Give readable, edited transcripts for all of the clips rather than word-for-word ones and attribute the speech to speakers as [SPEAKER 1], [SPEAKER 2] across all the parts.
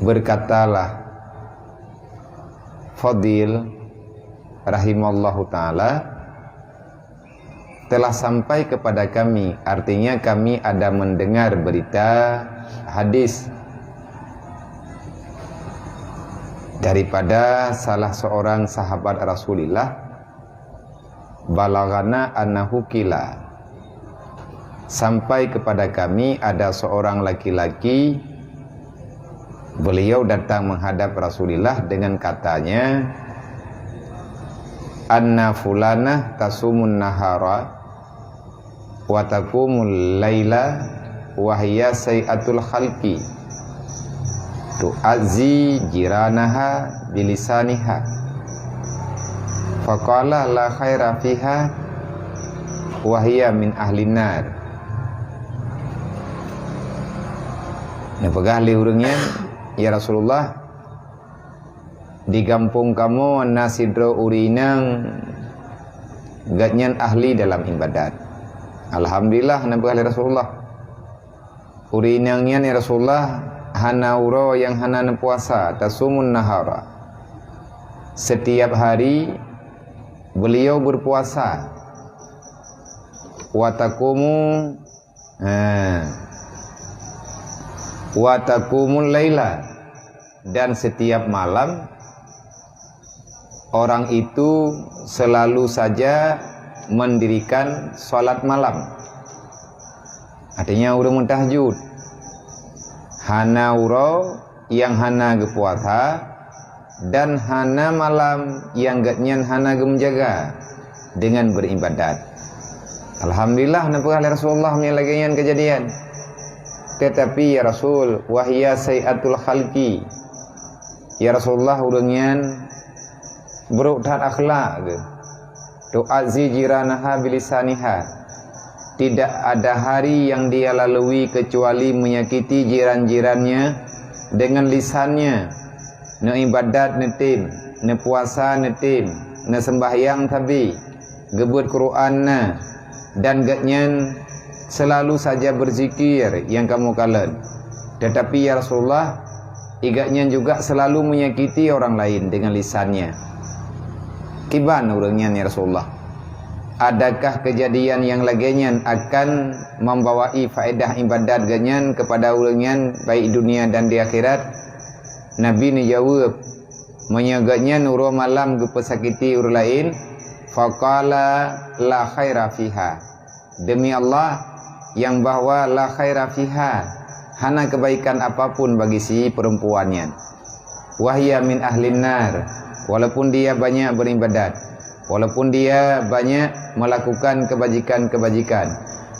[SPEAKER 1] Berkatalah Fadil rahimallahu ta'ala, telah sampai kepada kami, artinya kami ada mendengar berita hadis daripada salah seorang sahabat Rasulullah, balagana annahu qila, sampai kepada kami ada seorang laki-laki, beliau datang menghadap Rasulullah dengan katanya, anna fulanah tasumun nahara wa taqumul laila wa hiya sayatul khalqi tu'azzi jiranaha bilisaniha faqala la khaira fiha wa hiya min ahlin nar. Nah, pegah li urangnya, ya Rasulullah, di kampung kamu nasidro urinang gatnyan ahli dalam ibadat. Alhamdulillah nabi Rasulullah. Urinangnya ya Rasulullah hana uro yang hana puasa tasumun nahara. Setiap hari beliau berpuasa. Watakumu watakumul laila, dan setiap malam orang itu selalu saja mendirikan sholat malam. Artinya urang mentahajud. Hana uro yang hana gepuasa, dan hana malam yang gatnyan hana gemjaga dengan beribadat. Alhamdulillah nampaklah Rasulullah menyalagian kejadian. Tetapi ya Rasul, wahya sayatul khalqi, ya Rasulullah urangnya beruktat akhlak ke tu'azzi jiranaha bilisaniha, tidak ada hari yang dia lalui kecuali menyakiti jiran-jirannya dengan lisannya. Ne ibadat netim, ne puasa netim, ne sembahyang tabi, gebut Qur'anna, dan gatnyan selalu saja berzikir yang kamu kalen. Tetapi ya Rasulullah, igatnya juga selalu menyakiti orang lain dengan lisannya. Kiban urangnya ya Rasulullah, adakah kejadian yang laginya akan membawai faedah ibadat ganyan kepada urangnya baik dunia dan di akhirat? Nabi ni jawab, menyagatnya nuro malam gepesakiti ur lain, faqala la khaira fiha, demi Allah yang bahwa la khaira fiha, hana kebaikan apapun bagi si perempuannya. Wahya min ahlin nar, walaupun dia banyak beribadat, walaupun dia banyak melakukan kebajikan-kebajikan,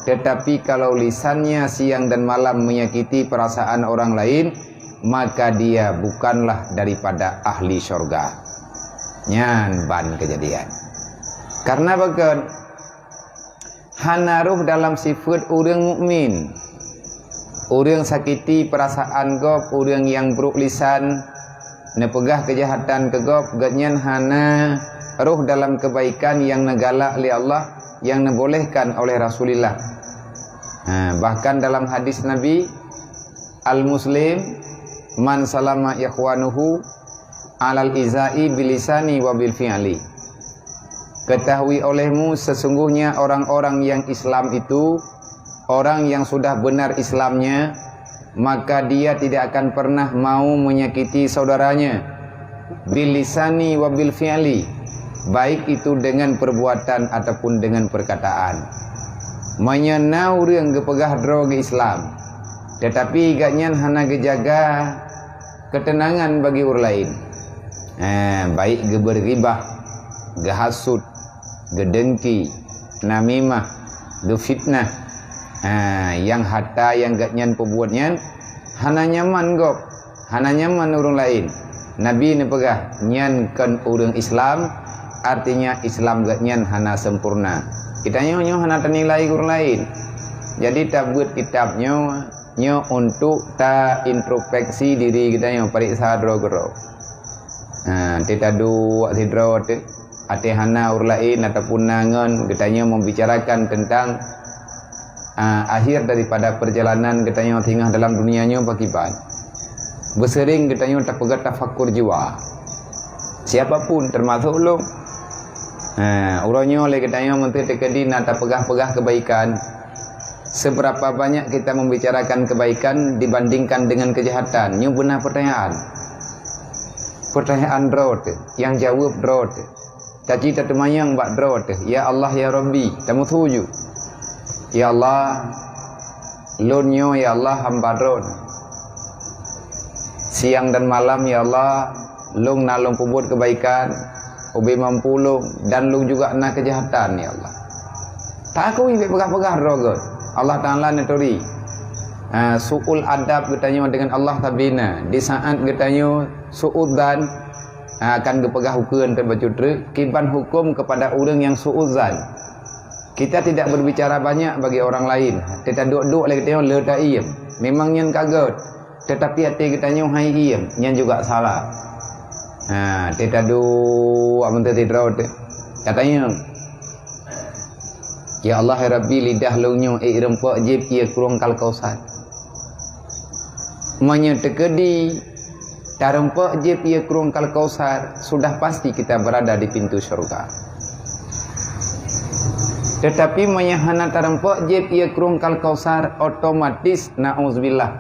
[SPEAKER 1] tetapi kalau lisannya siang dan malam menyakiti perasaan orang lain, maka dia bukanlah daripada ahli syurga. Nyan ban kejadian. Karena bagan hanaruh dalam sifat orang mukmin, orang sakiti perasaan gop, orang yang buruk lisan, nepegah kejahatan ke gop, gatnyan hana ruh dalam kebaikan yang negalak li Allah, yang nebolehkan oleh Rasulullah. Bahkan dalam hadis Nabi, al-muslim man salama ikhwanuhu alal izai bilisani wa bil fi'li. Ketahui olehmu sesungguhnya orang-orang yang Islam itu orang yang sudah benar Islamnya, maka dia tidak akan pernah mau menyakiti saudaranya bilisani wa bil fi'li, baik itu dengan perbuatan ataupun dengan perkataan. Menyenau orang gepegah dro ke Islam, tetapi gatnyan hana gejaga ketenangan bagi orang lain. Baik geberribah, gehasud, gedengki, namimah, gefitnah, yang harta yang gatnyan perbuatnya hana nyaman gop, hana nyaman orang lain. Nabi ni pegah nyan kan orang Islam, artinya Islam gatnyan hana sempurna. Kita nyo hana ternilai orang lain. Jadi tak buat kitabnya nyo untuk ta introspeksi diri kita nyo periksa dro-dro. Tidak dua tidro ate hana orang lain ataupun nangan, kita nyo membicarakan tentang akhir daripada perjalanan kita nyo tinggal dalam dunia nyo pakiban. Bersering katanya tak pegat tafakur jiwa. Siapapun termasuk lu. Orangnya oleh katanya menteri tekadi nak tak pegah-pegah kebaikan. Seberapa banyak kita membicarakan kebaikan dibandingkan dengan kejahatan? Ini benar pertanyaan. Pertanyaan drot, yang jawab drot. Caci tak temayang bak drot. Ya Allah ya Rabbi, tamu tuju. Ya Allah, lunyo ya Allah hamba drot. Siang dan malam ya Allah, lung nalung pubut kebaikan, ubi mampu lung dan lung juga nak kejahatan ya Allah. Tak aku ingin pegah-pegah drot. Allah Ta'ala neturi su'ul adab katanya dengan Allah tabina. Di saat katanya su'udzan akan kepegah hukum terbacutra kiban hukum kepada orang yang su'udzan. Kita tidak berbicara banyak bagi orang lain. Kita duduk lagi katanya leta iem. Memang yang kaget. Tetapi hati katanya hai iem. Yang juga salah. Kita duduk menteri draut. Katanya ya Allah ya Rabbi lidah lunyo rempak jib ia kurung kal kausar. Menyetekedi tarempak jib ia kurung kal kausar, sudah pasti kita berada di pintu syurga. Tetapi menyahana tarempak jib ia kurung kal kausar, otomatis na'udzubillah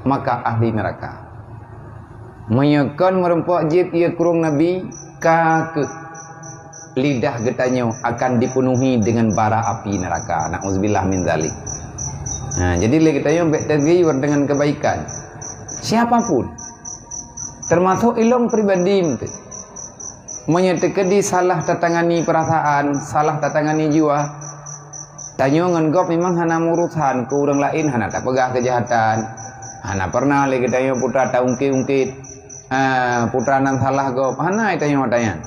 [SPEAKER 1] maka ahli neraka. Menyekan merempak jib ia kurung nabi kake lidah getanya akan dipenuhi dengan bara api neraka. Na'udzubillah min dzalik. Jadi kita yang bertagih dengan kebaikan. Siapapun, termasuk ilmu pribadi itu, menyetekedi salah tatangani perasaan, salah tatangani jiwa. Tanya ngenggop memang hana murusan ke orang lain, hana tak pegah kejahatan. Hana pernah lagi tanya putra tak ungkit-ungkit, putra nan salah gop. Hana tanya.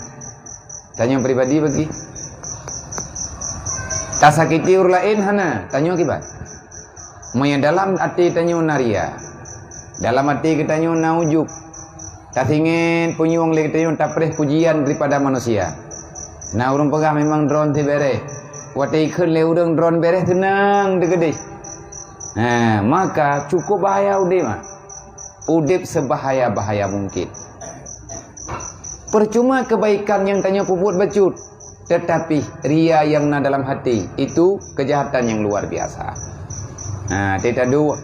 [SPEAKER 1] Tanya pribadi bagi. Tak sakiti orang lain hana. Tanya kibat. Maya dalam hati tanya naria. Dalam hati kita tanya naujub. Tak ingin punyung lagi tanya tak perih pujian daripada manusia. Nah orang pegah memang drone ti beres. Wati ikun le urang drone beres tenang degede. Maka cukup bahaya udip mah. Udip sebahaya-bahaya mungkin. Percuma kebaikan yang tanya puput bacut, tetapi ria yang na dalam hati itu kejahatan yang luar biasa. Tidak dua,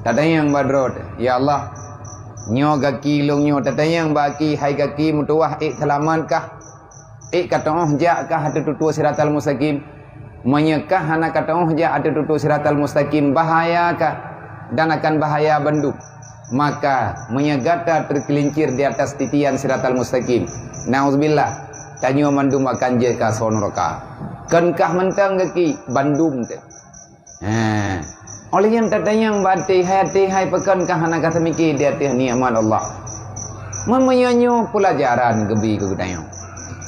[SPEAKER 1] tak yang badrot. Ya Allah, nyo gaki long nyo, tak yang baki hai gaki mutuah selamat kah? Kata jak kah ada tutu siratal mustaqim? Menyekah anak kata jak ada tutu siratal mustaqim bahaya kah? Dan akan bahaya banduk. Maka menyegata tergelincir di atas titian siratal mustaqim. Nauzubillah. Tanyo mandum akan jeka sonorka. Kenkah mentang geki bandum te. Oleh yang tatayang bati hai pekan kah anak kata mikir di atas nikmat Allah. Menyonyo pelajaran gebi ke tayo.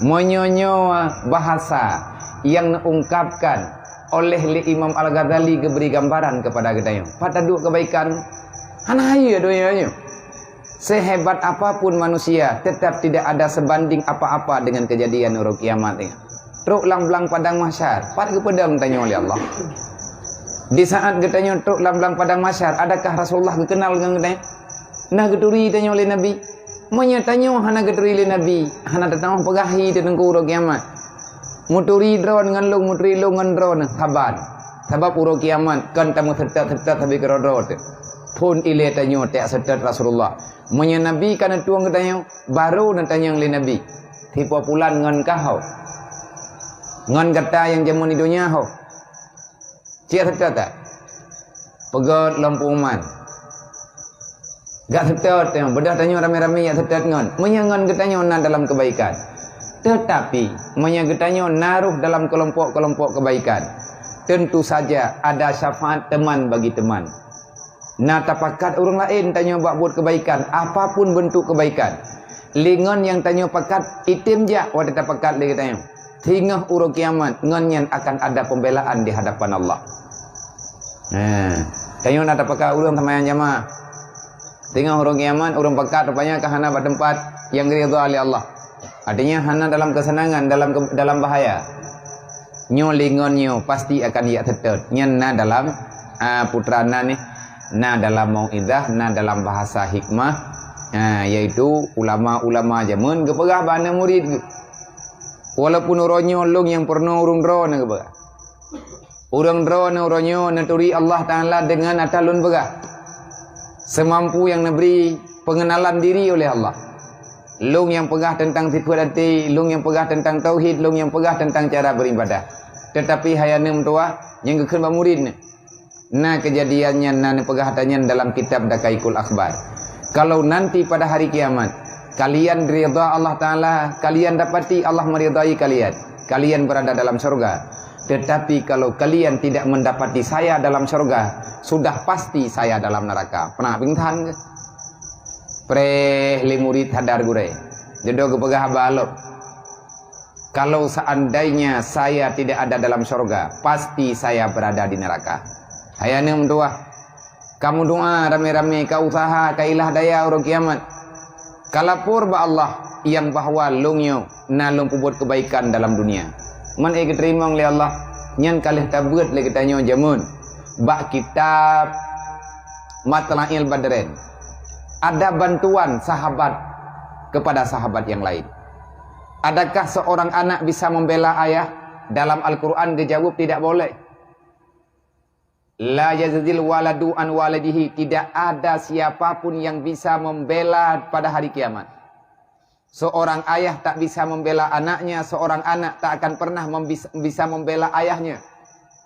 [SPEAKER 1] Menyonyo bahasa yang diungkapkan oleh Imam Al-Ghazali geberi gambaran kepada kita. Pada dua kebaikan hanaya doanya. Sehebat apapun manusia, tetap tidak ada sebanding apa-apa dengan kejadian orang kiamat. Truk lang-lang padang mahsyar, pada pedang tanya oleh Allah. Di saat katanya truk lang-lang padang mahsyar, adakah Rasulullah kenal dengan kita? Nah geturi tanya oleh Nabi. Menyatanya hana geturi oleh Nabi, hana datang pegahi dengan orang kiamat. Muturi drone dengan long, muturi long dengan drone, sabar. Sebab orang kiamat kan tamu tetap tapi kerodot. Pun ile tanyo tak setat Rasulullah menyenabi kana tuang katanya baru nak tanya oleh Nabi tipu pulan ngan kahau ngan kata yang jamun dunia ho cia setat tak pegot lampu uman gak setat yang bedah tanya rame-rame ya setat ngan menyangan katanya na dalam kebaikan tetapi menyangatanya naruh dalam kelompok-kelompok kebaikan tentu saja ada syafaat teman bagi teman. Nah tapakat orang lain tanya buat kebaikan, apapun bentuk kebaikan. Lingon yang tanya pakat itim jak wadah tapakat lagi tanya. Hingga urut kiamat ngan akan ada pembelaan di hadapan Allah. Tanya nak tapakat urang sama yang jamaah. Tengah urut kiamat urang pakat rupanya kahana pada tempat yang ridha oleh Allah. Artinya hana dalam kesenangan, dalam bahaya. Nyo lingon nyo pasti akan ia tetet. Nyana dalam putrana ni na dalam mau'idah, na dalam bahasa hikmah, yaitu ulama-ulama zaman keperah bana murid ke. Walaupun orangnya long yang pernah urung drone ke perah. Urang drone orangnya naturi Allah Ta'ala dengan atalun perah. Semampu yang memberi pengenalan diri oleh Allah. Long yang pegah tentang sifat hati, long yang pegah tentang tauhid, long yang pegah tentang cara beribadah. Tetapi hayanem tua yang kekan murid ni. Nah kejadiannya nah pegahatannya dalam kitab Dakaikul Akhbar. Kalau nanti pada hari kiamat kalian ridha Allah Ta'ala, kalian dapati Allah meridai kalian, kalian berada dalam surga. Tetapi kalau kalian tidak mendapati saya dalam surga, sudah pasti saya dalam neraka. Pernah pingtan ke? Preh li murid hadar gure. Jodoh ke pegah balok. Kalau seandainya saya tidak ada dalam surga, pasti saya berada di neraka. Hayanem tua, kamu doa rame-rame, kau usaha, kailah daya orang kiamat. Kalapur ba Allah yang bahwa lungyo nalung buat kebaikan dalam dunia. Man terima oleh Allah, nyan kalih tabut le kita nyo jamun. Ba kitab Matla'il Badren. Ada bantuan sahabat kepada sahabat yang lain. Adakah seorang anak bisa membela ayah? Dalam Al-Quran dijawab tidak boleh. La yazil waladu an waladihi. Tidak ada siapapun yang bisa membela pada hari kiamat. Seorang ayah tak bisa membela anaknya. Seorang anak tak akan pernah bisa membela ayahnya.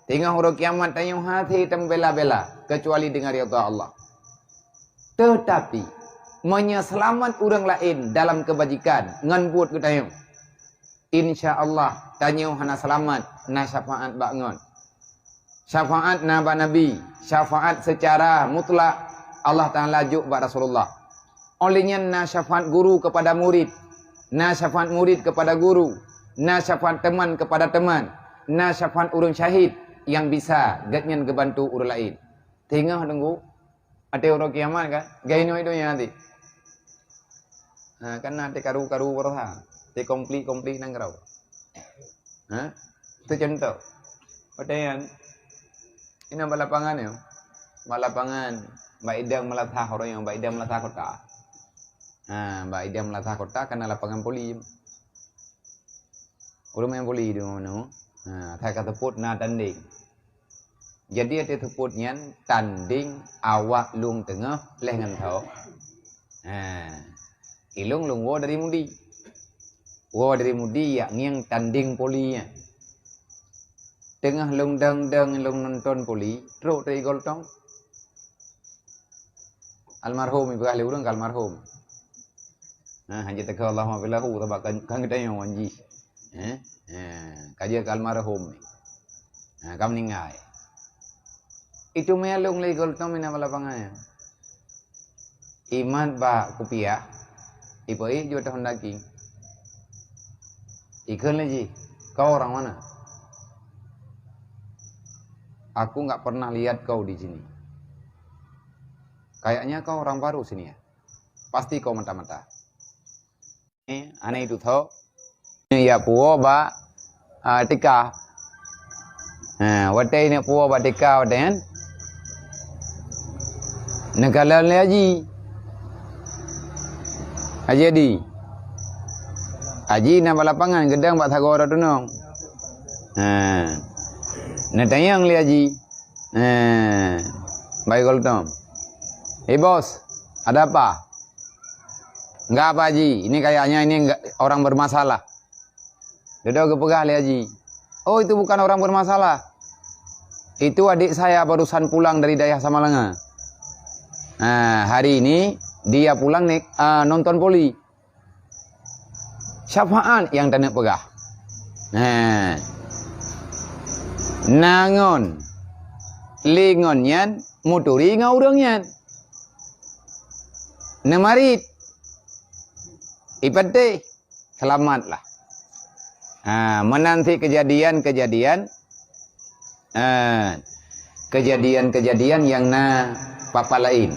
[SPEAKER 1] Tengah huruf kiamat tanya hati membela-bela. Kecuali dengan ridha Allah. Tetapi menyelamat orang lain dalam kebajikan. Ngan buat ketayung. Insya Allah tanya hana selamat na syafaat bangun. Syafaat na Nabi, syafaat secara mutlak Allah Ta'ala juk ba Rasulullah. Olehnya na syafaat guru kepada murid, na syafaat murid kepada guru, na syafaat teman kepada teman, na syafaat urun syahid yang bisa gatnyan kebantu urun lain. Tengah tunggu ada orang kiamat kan? Gaino itu yang nanti. Kan nanti karu-karu berha. Dia komplit nang kerau. Itu contoh. Padahal ini balapangan ya. Balapangan Mbak Ida melatah orang yang Mbak Ida melatah kota. Mbak Ida melatah kota karena lapangan poli. Orang main poli di mana? Saya kata put na tanding. Jadi ada teputnya tanding awak lung tengah lengan tau. Ilung lung wo dari mudi. Wo dari mudi ya ngiang tanding polinya. Tengah lung dang lung nonton poli, terus dari goltong. Almarhum ibu ahli urang almarhum. Hanya tegak Allah mafilahu tabak kan kita yang wanji. Kajian almarhum. Kamu ningai. Itu melung lagi goltong mina lapangannya. Iman ba kupiah. Ibu juga tahun daging. Ikan lagi. Kau orang mana? Aku nggak pernah lihat kau di sini. Kayaknya kau orang baru sini ya. Pasti kau mata-mata. Aneh itu tahu. Ya puo ba tika. Watai ni puo ba tika watai. Negala lagi. Haji Haji na balapangan gedang bak thagora tunong. Natayang li Haji. Baik goltom. Bos, ada apa? Enggak apa Haji, ini kayaknya ini orang bermasalah. Duduk kepegah li Haji. Oh itu bukan orang bermasalah. Itu adik saya barusan pulang dari daerah Samalanga. Hari ini dia pulang nih nonton poli. Syafaat yang tak nak pegah. Nangon lingonnya muturi ngaurangnya. Nemarit ipate selamatlah. Menanti kejadian-kejadian yang na papa lain.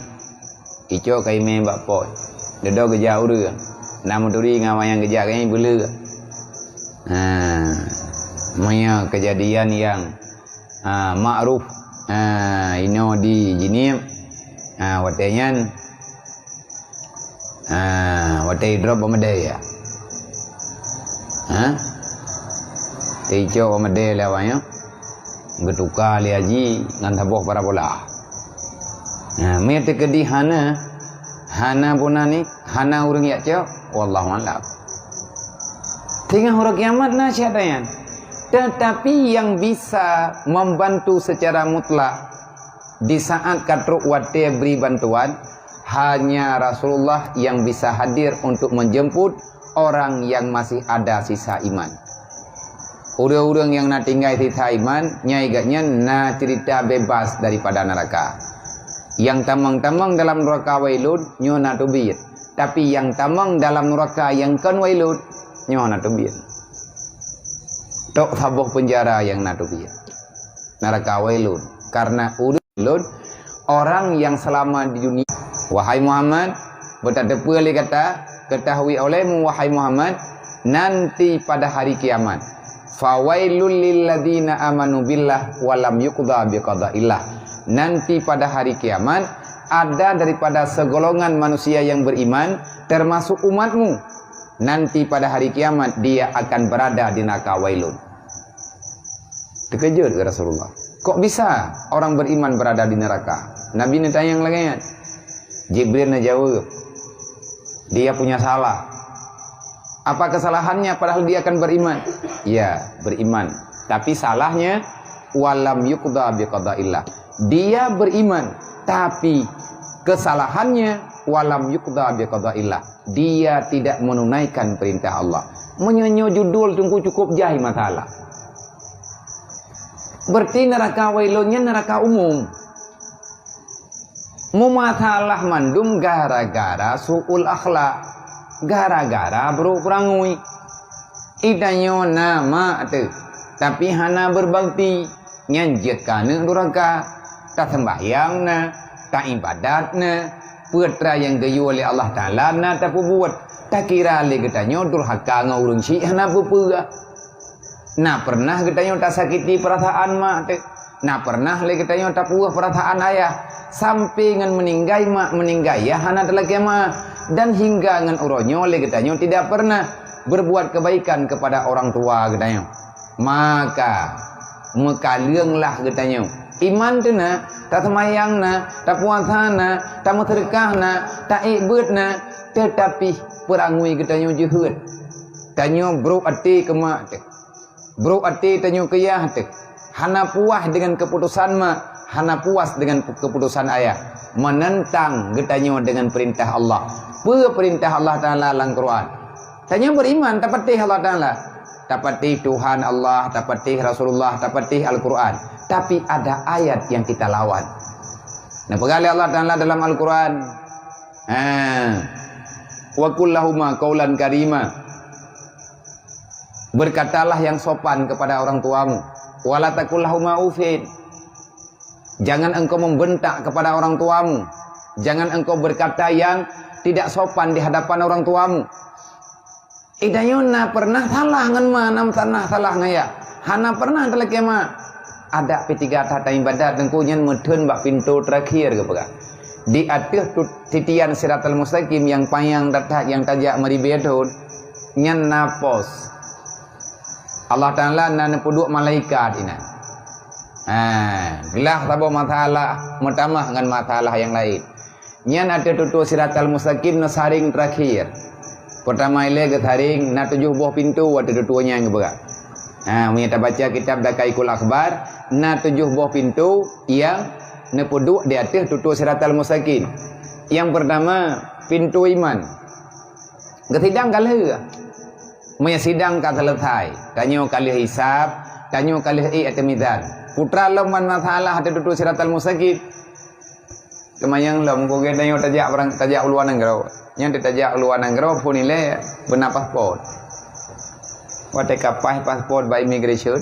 [SPEAKER 1] Ico kai me bak poi. Dedo geja urang. Namun turi ngamayang geja kai bulu. Maya kejadian yang ma'ruf ino di jinim Watenya watai drop pemadai ya. Tejo pemadai lawanya. Getuka li haji ngan taboh para bola. Mete kedi hana punani, hana urang yak cok, wallahu a'lam. Tengah hari kiamat nah syadanya. Tetapi yang bisa membantu secara mutlak di saat katruk wate beri bantuan hanya Rasulullah yang bisa hadir untuk menjemput orang yang masih ada sisa iman. Urang-urang yang nak tinggal sisa iman, nyai gaknya na cerita bebas daripada neraka. Yang tamang-tamang dalam neraka wailud nyo na tubir. Tapi yang tamang dalam neraka yang kan wailud nyo na tubir. Tok sabuh penjara yang na tubir. Neraka wailud. Karena wailud orang yang selama di dunia. Wahai Muhammad, bertadapur li kata, ketahui olehmu wahai Muhammad, nanti pada hari kiamat. Fawailul lilladzina amanu billah walam yuqda biqadaillah. Nanti pada hari kiamat ada daripada segolongan manusia yang beriman termasuk umatmu. Nanti pada hari kiamat dia akan berada di neraka wailun. Terkejut ke Rasulullah. Kok bisa orang beriman berada di neraka? Nabi ni tanya lagi kan. Jibril nak jawab. Dia punya salah. Apa kesalahannya padahal dia akan beriman? Ya, beriman. Tapi salahnya walam yuqda biqadaillah. Dia beriman, tapi kesalahannya walam yuqda biqadaillah. Dia tidak menunaikan perintah Allah. Menyanyi judul tunggu cukup jahi masalah. Berarti neraka wailunnya neraka umum. Mumasalah mandum gara-gara su'ul akhlak. Gara-gara berperangui. Idanyo nama tu. Tapi hana berbakti. Nyanjatkan neraka. Tak sembahyang na. Tak ibadat na. Putra yang gayu oleh Allah Ta'ala na tak buat. Tak kira le katanya durhaka ngurung si hana berpura. Nah pernah katanya tak sakiti perasaan mak tu. Nah pernah le katanya tak puas perasaan ayah. Sampai ngan meninggai mak meninggai ya hana telaki mak. Dan hingga ngan uronyo le katanya tidak pernah berbuat kebaikan kepada orang tua katanya. Maka mekalianglah katanya. Iman tu na, tak semayang na, tak puasa na, tak sedekah na, tak ibad na, tetapi perangui katanya juhud. Tanya bro ati ke mak tu. Bro ati tanya ke yah tu. Hana puas dengan keputusan mak, hana puas dengan keputusan ayah. Menentang katanya dengan perintah Allah. Perintah Allah Ta'ala dalam Quran. Tanya beriman, tak patih Allah Ta'ala. Tak patih Tuhan Allah, tak patih Rasulullah, tak patih Al-Quran. Tapi ada ayat yang kita lawan. Nah, pegali Allah Ta'ala dalam Al-Quran. Wa kullahuma qaulan karima. Berkatalah yang sopan kepada orang tuamu. Wala takullahuma ufin. Jangan engkau membentak kepada orang tuamu. Jangan engkau berkata yang tidak sopan di hadapan orang tuamu. Idayuna pernah salah ngan ma nam tanah salah ngaya. Hana pernah telaki ma. Ada P3 tata ibadat dengkunyan medun bak pintu terakhir ke pega. Di atas titian siratal mustaqim yang payang datang yang tajak meribedun nyan napos. Allah Ta'ala nan puduk malaikat ina. Gelah tabo masalah mutamah dengan masalah yang lain. Nyan ada tutu siratal mustaqim na saring terakhir. Pertama ile ke saring na 7 buah pintu ada tutunya yang berat. Kita baca kitab Dakaikul Akhbar na 7 buah pintu yang nepuduk di atas tutu siratal mustaqim. Yang pertama pintu iman. Kesidang kali sidang ka selesai. Tanya kali hisab, tanya kali i'timizan. Putra leman masalah ada tutu siratal mustaqim. Kemayang lom ko ge dayo tajak orang tajak uluan nangro. Yang ditajak uluan nangro pun ile benar paspor. Wate kapai paspor by immigration.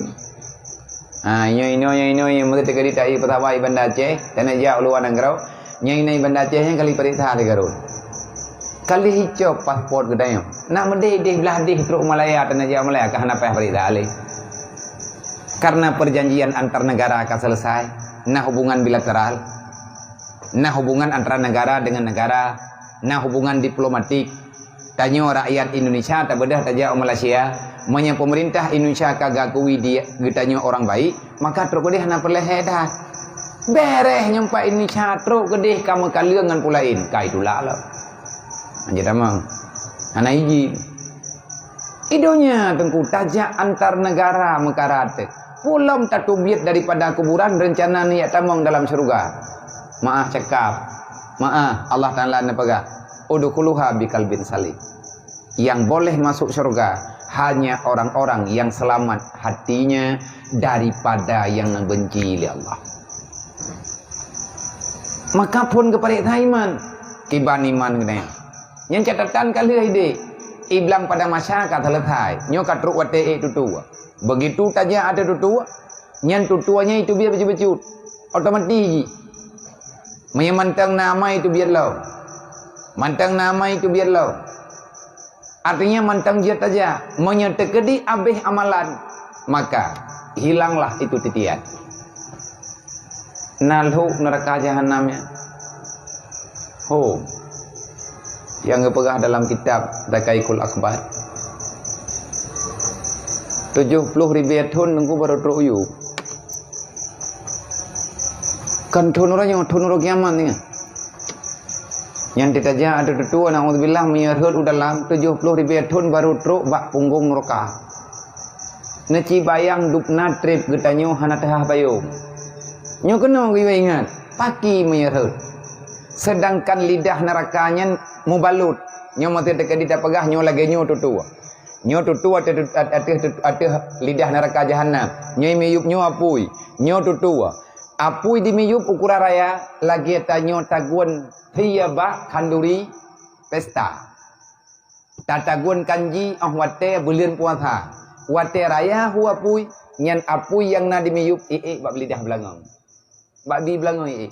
[SPEAKER 1] Ino yang mereka kali tai pertama Banda Aceh dan ajak uluan nangro. Yang ini Banda Aceh yang kali periksa de garut. Kali hijau paspor gedayo. Nak mendeh belah deh teruk Malaya dan ajak Malaya ke hana payah periksa alih. Karena perjanjian antar negara akan selesai. Nah hubungan bilateral. Nah hubungan antara negara dengan negara, nah hubungan diplomatik. Tanya rakyat Indonesia tak bedah taja Malaysia, menya pemerintah Indonesia kagak kui dia getanya orang baik, maka truk kedih hana perlehe dah. Bereh nyampa Indonesia truk kedih kamu kaliangan pulain, kai itulah lah. Anjir tamang. Hana izin. Idonya tengku tajak antar negara mekarate. Pulam tak tubiat daripada kuburan rencana niat tamang dalam surga. Maaf cakap. Maaf Allah Ta'ala nepagah. Udukuluha bikalbin salim. Yang boleh masuk surga hanya orang-orang yang selamat hatinya daripada yang membenci oleh Allah. Maka pun kepada iman kiban iman kena. Yang catatan kali ide iblang pada masyarakat letai nyokat truk wate tutu. Begitu saja ada tutu, nyan tutuanya itu biar becut-becut. Otomatis menyemantang nama itu biar lau. Mantang nama itu biar lau. Artinya mantang dia saja menyetekedi abih amalan, maka hilanglah itu titian. Nalhu neraka jahanamnya. Yang kepegah dalam kitab Dakaikul Akbar. 70 ribu tahun nunggu baru teruyu. Kan tunuranya tunur kiamat ni. Yang ditaja ada tutua naudzubillah menyerhut dalam 70 ribu tahun baru truk bak punggung neraka. Neci bayang dupna trip getanyo hana tah bayung. Nyo kena kita ingat, paki menyerhut. Sedangkan lidah nerakanya mubalut. Nyo mati dekat tidak pegah nyo lagi nyo tutua. Nyo tutua ada lidah neraka jahanam. Nyo miyup nyo apui. Nyo tutua. Apui di miyup ukuran raya lagi tanyo taguan Hiyabah kanduri pesta. Tatagun kanji ahwate bulan puasa. Wate raya huwa pui nyan apui yang na dimiyup bak lidah belangang. Bak bi belangang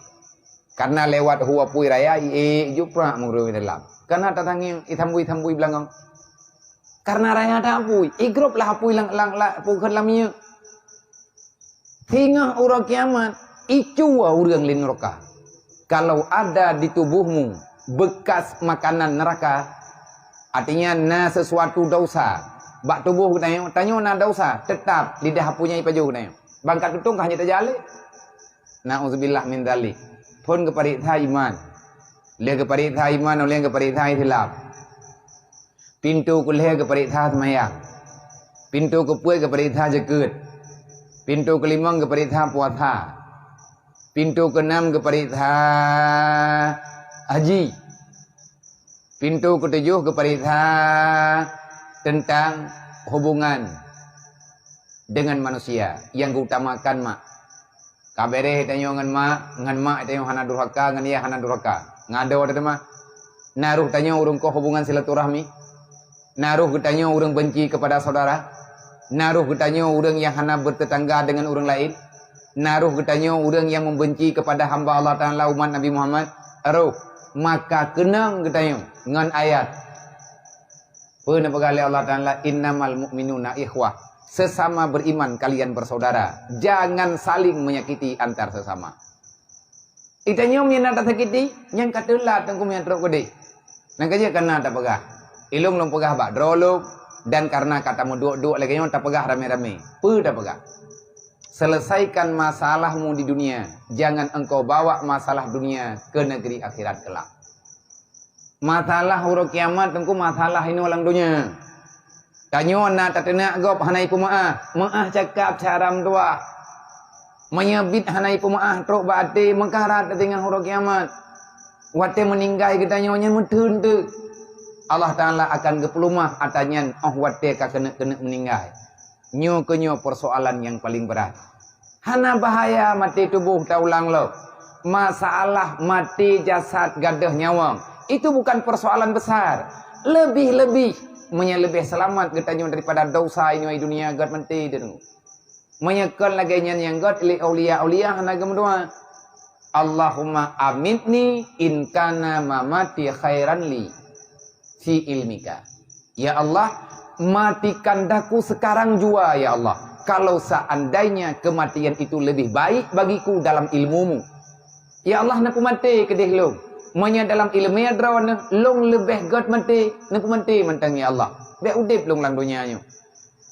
[SPEAKER 1] Karena lewat huwa pui raya jupra muru dalam. Karena tatangi itambui belangang. Karena raya ada apui. Igrup lah apui lang pukan lamnya. Hingga urang kiamat icu urang lin neraka. Kalau ada di tubuhmu bekas makanan neraka, artinya na sesuatu dosa. Bak tubuh tanya na dosa, tetap lidah punya ipaju tanya. Bangkat tutung hanya terjali. Nauzubillah min dzalik. Pun kepada iman. Lihat kepada iman oleh kepada hilaf. Pintu kuliah kepada semayang. Pintu kepuai kepada jagat. Pintu kelima kepada puasa. Pintu keenam kepada haji. Pintu ketujuh kepada tentang hubungan dengan manusia yang keutamakan mak. Kabere tanyo ngan mak tanyo hana durhaka, ngan ia hana durhaka. Ngado ada mah. Naruh tanyo urung ko hubungan silaturahmi. Naruh tanyo urung benci kepada saudara. Naruh tanyo urung yang hana bertetangga dengan orang lain. Naruh getanyo orang yang membenci kepada hamba Allah Ta'ala umat Nabi Muhammad. Aruh. Maka kenang getanyo. Dengan ayat. Pernah berkali Allah Ta'ala. Innamal mu'minuna ikhwah. Sesama beriman kalian bersaudara. Jangan saling menyakiti antar sesama. Itanyo mian tak sakiti. Yang katalah tengku mian teruk kode. Nangkanya kena tak pegah. Ilung long pegah bak droluk. Dan karena katamu duk-duk lagi tak pegah rame-rame. Tak pegah. Selesaikan masalahmu di dunia. Jangan engkau bawa masalah dunia ke negeri akhirat kelak. Masalah huruf kiamat tengku masalah ini orang dunia. Tanyo na tatena gop hanai pumaah. Maah cakap caram tua. Menyebit hanai pumaah truk baate mengkarat dengan huruf kiamat. Wate meninggai kita nyonya mentun tu. Allah Ta'ala akan kepelumah atanyan wate ka kena meninggai. Nyo persoalan yang paling berat. Hana bahaya mati tubuh taulang lo. Masalah mati jasad gadah nyawang. Itu bukan persoalan besar. Lebih-lebih menyelebih selamat getanyo daripada dosa ini di dunia gad mati dengu. Menyekal lagi yang gad li aulia hana gemdua. Allahumma amitni in kana mamati khairan li fi ilmika. Ya Allah, matikan daku sekarang jua ya Allah. Kalau seandainya kematian itu lebih baik bagiku dalam ilmumu. Ya Allah nak mati kedih long. Manya dalam ilmu drone long lebih god mati, nak mati mentang ya Allah. Be udip long lang dunianya.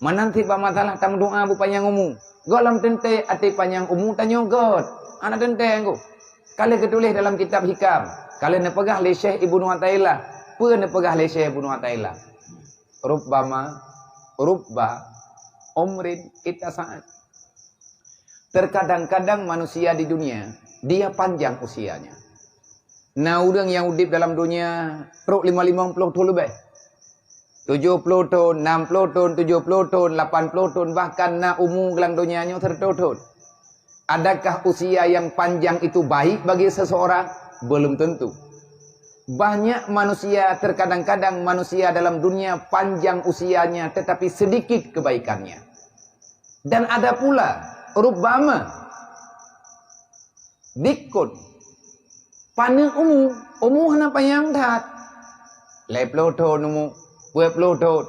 [SPEAKER 1] Menanti ba masalah tam doa bu panjang umum. Golam tente ati panjang umum tanyo god. Anak tente anggo. Kali ketulis dalam kitab hikam. Kali nak pegah le Syekh Ibnu Athaillah. Pe nak pegah le Syekh Ibnu Athaillah. Rubba umrin itasaat. Terkadang-kadang manusia di dunia dia panjang usianya. Nah, orang yang udip dalam dunia perut 50 tahun lebih. 70 tahun, 60 tahun, 70 tahun, 80 tahun, bahkan na umur dalam dunianya 30 tahun. Adakah usia yang panjang itu baik bagi seseorang? Belum tentu. Banyak manusia, terkadang-kadang manusia dalam dunia panjang usianya tetapi sedikit kebaikannya. Dan ada pula rubbama dikun pana umur hana panjang dah 50 tahun umur 20 tahun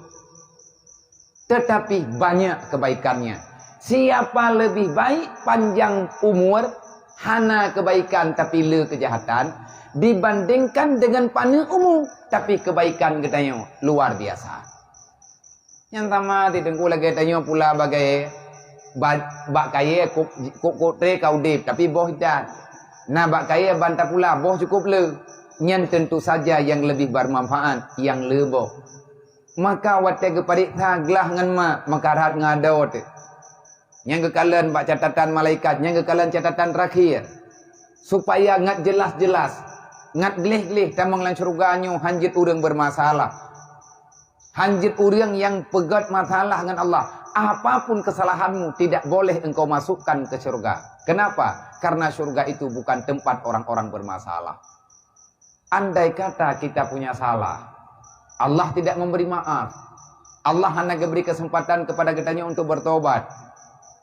[SPEAKER 1] tetapi banyak kebaikannya. Siapa lebih baik panjang umur hana kebaikan tapi le kejahatan dibandingkan dengan pana umur tapi kebaikan katanya luar biasa. Yang pertama ditengku lagi tanya pula bagai bak kaya kok tre kau dip tapi boh hidat. Nah bak kaya bantah pula boh cukup le. Nyan tentu saja yang lebih bermanfaat yang leboh. Maka wate geparik taglah ngan makarat ngadot. Yang kekalian bak catatan malaikat, yang kekalian catatan terakhir. Supaya ngat jelas-jelas, ngat gelih-gelih tamang lan syurganyo hanjit urang bermasalah. Hanjit urang yang pegat masalah dengan Allah. Apapun kesalahanmu tidak boleh engkau masukkan ke surga. Kenapa? Karena surga itu bukan tempat orang-orang bermasalah. Andai kata kita punya salah, Allah tidak memberi maaf. Allah hanya beri kesempatan kepada kitanya untuk bertobat.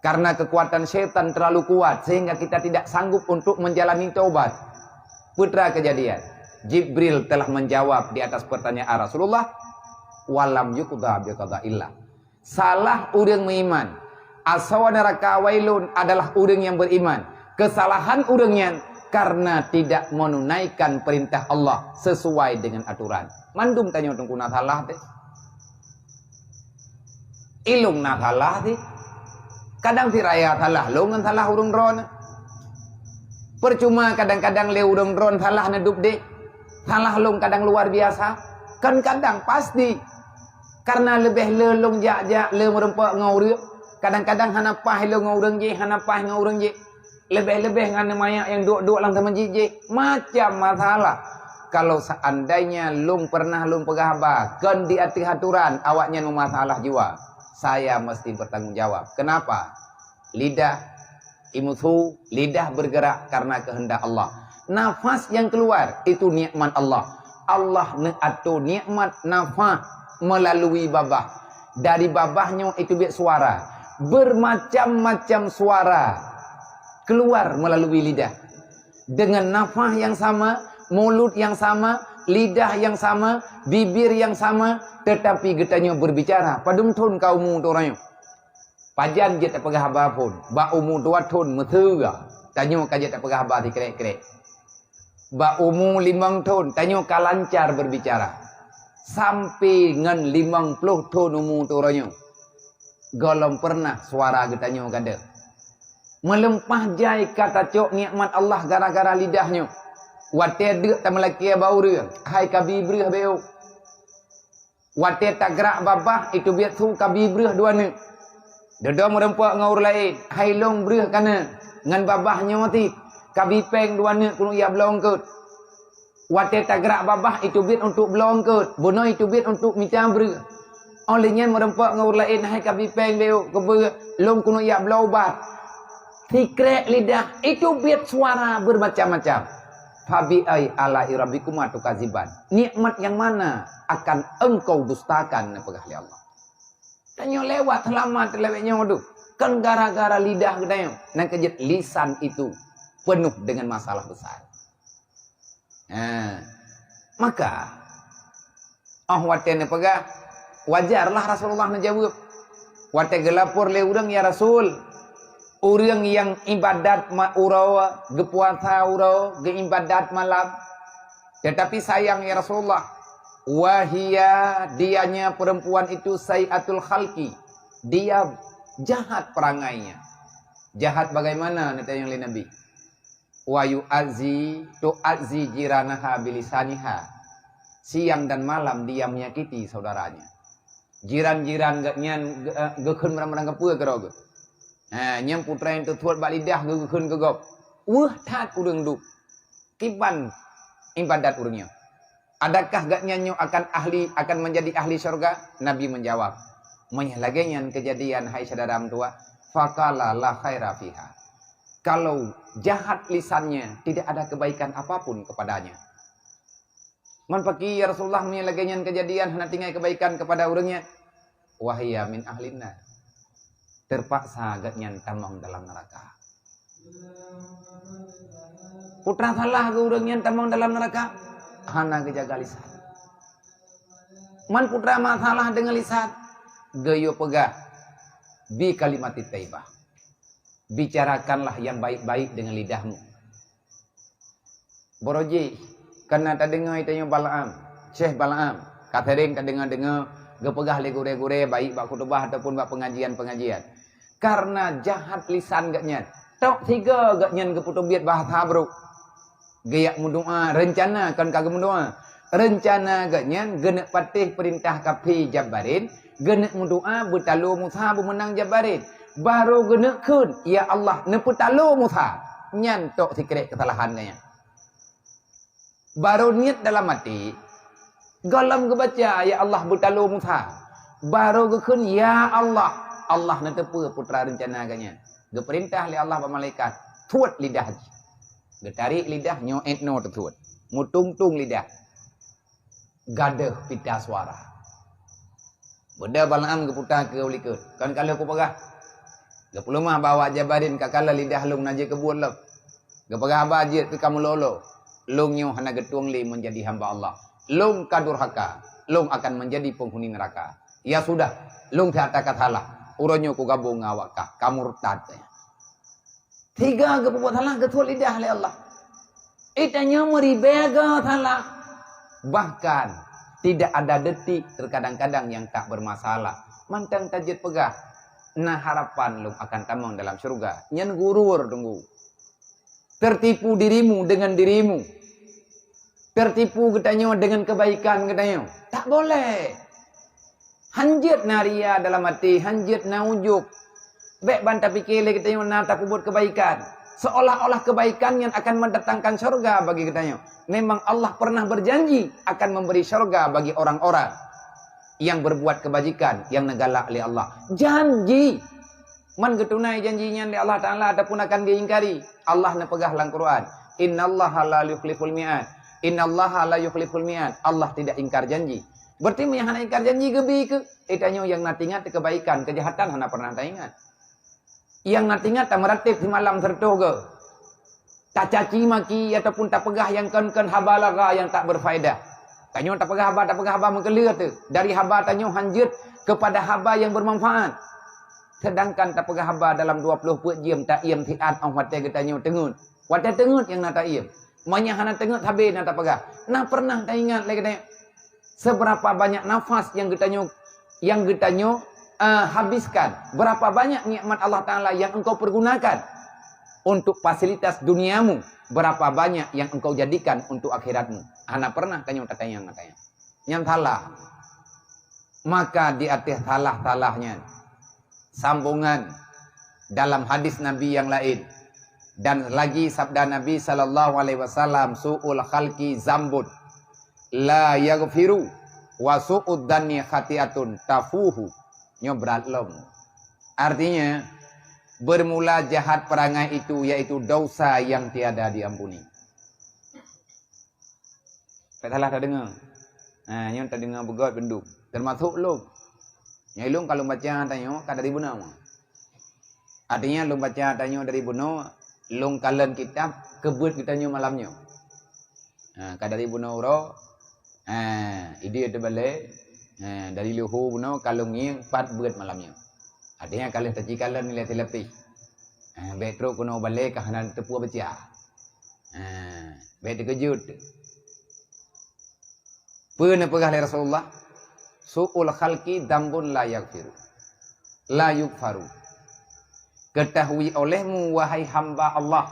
[SPEAKER 1] Karena kekuatan setan terlalu kuat sehingga kita tidak sanggup untuk menjalani taubat. Putra kejadian, Jibril telah menjawab di atas pertanyaan Rasulullah, walam yuqda biqada illah. Salah urang beriman. Asawana raka wailun adalah urang yang beriman. Kesalahan urangnya karena tidak menunaikan perintah Allah sesuai dengan aturan. Mandum tanya tunggu natalah teh. Ilung natalah teh. Kadang tiraya talah longan talah urang ron. Percuma kadang-kadang le urang ron talah nedup deh. Talah long kadang luar biasa. Kan kadang pasti karena lebih lelong jak-jak le merempak ngau. Kadang-kadang hana pah le ngau urang je, hana pah ngau urang je. Lebih-lebih ngana mayak yang duk-duk lang teman je. Macam masalah. Kalau seandainya lung pernah lung pegahaba, kan di atas aturan awaknya masalah jiwa. Saya mesti bertanggung jawab. Kenapa? Lidah imuthu, lidah bergerak karena kehendak Allah. Nafas yang keluar itu nikmat Allah. Allah atur nikmat nafas melalui babah. Dari babahnya itu biar suara. Bermacam-macam suara keluar melalui lidah. Dengan nafas yang sama, mulut yang sama, lidah yang sama, bibir yang sama, tetapi getanya berbicara. Padum thun kau mu toranya. Pajan je tak pegah haba pun. Ba umu 2 thun metega. Tanyo ka je tak pegah haba di krek-krek. Ba umu 5 thun, tanyo ka lancar berbicara. Sampai ngan 50 thun umu toranya. Golong pernah suara getanya kada. Melempah jai kata cok nikmat Allah gara-gara lidahnya. Wate dek tak melaki bau reng. Hai kabi breh beu. Wate tak gerak babah itu biar tu kabi breh dua ne. Dedo merempak ngaur lain. Hai long breh kana. Ngan babahnya mati. Kabi peng dua ne kuno ia belong ke. Wate tak gerak babah itu biar untuk belong ke. Bono itu biar untuk minta breh. Olehnya merempak ngaur lain. Hai kabi peng beu. Kebe long kuno ia belau bat. Tikrek lidah itu biar suara bermacam-macam. Fabi ay ala irabikum atukaziban. Nikmat yang mana akan engkau dustakan nepegah li Allah. Tanya lewat selamat lewatnya waduh. Kan gara-gara lidah gedanya. Nang kejet lisan itu penuh dengan masalah besar. Nah, maka wate nepegah wajarlah Rasulullah menjawab. Wate gelapur le urang ya Rasul. Orang yang ibadat uro, gepuasa uro, geibadat malam. Tetapi sayang ya Rasulullah, wahia dianya perempuan itu sayatul khalqi. Dia jahat perangainya. Jahat bagaimana nanya oleh Nabi? Wa yu'azzi tu'azzi jiranaha bilisaniha. Siang dan malam dia menyakiti saudaranya. Jiran-jiran nyan gekeun merang-merang kepue kerog. Nyam putra yang tutuat bak lidah gekeun gegop. Wah tat urang du. Kiban ibadat urangnya. Adakah gak nyanyo akan menjadi ahli surga? Nabi menjawab. Menyahlagenyan kejadian hai sadaram tua. Faqala la khaira fiha. Kalau jahat lisannya, tidak ada kebaikan apapun kepadanya. Man paki ya Rasulullah menyalagenyan kejadian hana tinggal kebaikan kepada urangnya. Wahia min ahlinna. Terpaksa gatnyan tamang dalam neraka. Putra salah ke urangnya tamang dalam neraka. Hana kejaga lisan. Man putra masalah dengan lisan. Gayo pegah. Bi kalimatit taibah. Bicarakanlah yang baik-baik dengan lidahmu. Boroji, karena tak dengar itu Balaam, Syekh Balaam, katering tak dengar gepegah le gure-gure baik bak khutbah ataupun bak pengajian-pengajian. Karena jahat lisan gaknya. Tok tiga gaknya geputobiat bahasa bro. Gayak mendoa, rencana kan kagak mendoa. Rencana gaknya genek patih perintah kapi Jabarin, genek mendoa bertalu Musa menang Jabarin. Baru genekun, ya Allah, neputalu Musa. Nyantok sikret kesalahan kayaknya. Baru niat dalam hati, galam kebaca, ya Allah bertalu Musa. Baru gekun, ya Allah. Allah netepu putra rencana kayaknya. Geperintah oleh Allah malaikat, tuat lidah. Getarik lidah, nyoet no tetuat. Mutung-tung lidah. Gadah pita suara. Benda Balaam keputar ke ulikut. Kan kalau aku pegah. Gak perlu mah bawa Jabarin kakala lidah lung naje kebun lo. Gak pegah bajit ke kamu lolo. Lung nyo hana getuang li menjadi hamba Allah. Lung kadurhaka. Lung akan menjadi penghuni neraka. Ya sudah. Lung tiada katalah. Uronyo ku gabung ngawakah. Kamu rutad. Tiga kebuat salah ketua lidah oleh Allah. Itanya meribega salah. Bahkan tidak ada detik terkadang-kadang yang tak bermasalah. Mantang tajid pegah. Nah harapan lu akan tamang dalam surga. Nyan gurur tunggu. Tertipu dirimu dengan dirimu. Tertipu katanya dengan kebaikan katanya. Tak boleh. Hanjit naria dalam hati. Hanjit na ujub. Baik bantah pikir katanya nata kubut kebaikan. Seolah-olah kebaikan yang akan mendatangkan surga bagi katanya. Memang Allah pernah berjanji akan memberi surga bagi orang-orang yang berbuat kebajikan, yang negala oleh Allah. Janji. Man getunai janjinya oleh Allah Ta'ala ataupun akan diingkari. Allah na pegah dalam Quran. Innallaha la yukhliful mi'ad. Innallaha la yukhliful mi'ad. Allah tidak ingkar janji. Berarti yang hana ingkar janji gebi ke? Itanyo yang natingat kebaikan, kejahatan hana pernah tak ingat. Yang natingat tak meratip di malam tertuh ke? Tak caci maki ataupun tak pegah yang kan habalaga yang tak berfaedah. Tanyo tak pegah haba mengkelir tu. Dari haba tanyo hanjut kepada haba yang bermanfaat. Sedangkan tak pegah haba dalam 20 jam tak iem tiat ang wate tanyo tengut. Wate tengut yang nak tak iem. Manya hana tengut habis nak tak pegah. Nah pernah tak ingat lagi katanya. Seberapa banyak nafas yang getanyo habiskan. Berapa banyak nikmat Allah Ta'ala yang engkau pergunakan untuk fasilitas duniamu. Berapa banyak yang engkau jadikan untuk akhiratmu. Anak pernah tanya katanya. Yang salah. Maka di atas salah-salahnya. Sambungan dalam hadis Nabi yang lain. Dan lagi sabda Nabi SAW. Su'ul khalqi zambud. La yaghfiru. Wa su'ud dani khatiatun tafuhu. Nyobrat lom. Artinya. Bermula jahat perangai itu yaitu dosa yang tiada diampuni. Salah tak dengar. Yang tak dengar begot benduk. Termasuk lu. Yang lu kalau baca tanya kadari benar. Artinya lu baca tanya dari benar, lu kalen kitab kebut kita nyu malamnya. Kadari benar ro. Ide terbalik. Dari luhu benar kalau nging 4 beut malamnya. Artinya kalian tak cikalan nilai telepih.
[SPEAKER 2] Bet teruk kena balik ke hana tepua pecah. Bet terkejut. Pernah pegah Rasulullah. Su'ul khalqi dambun la yaghfiru. La yughfaru. Ketahui olehmu wahai hamba Allah.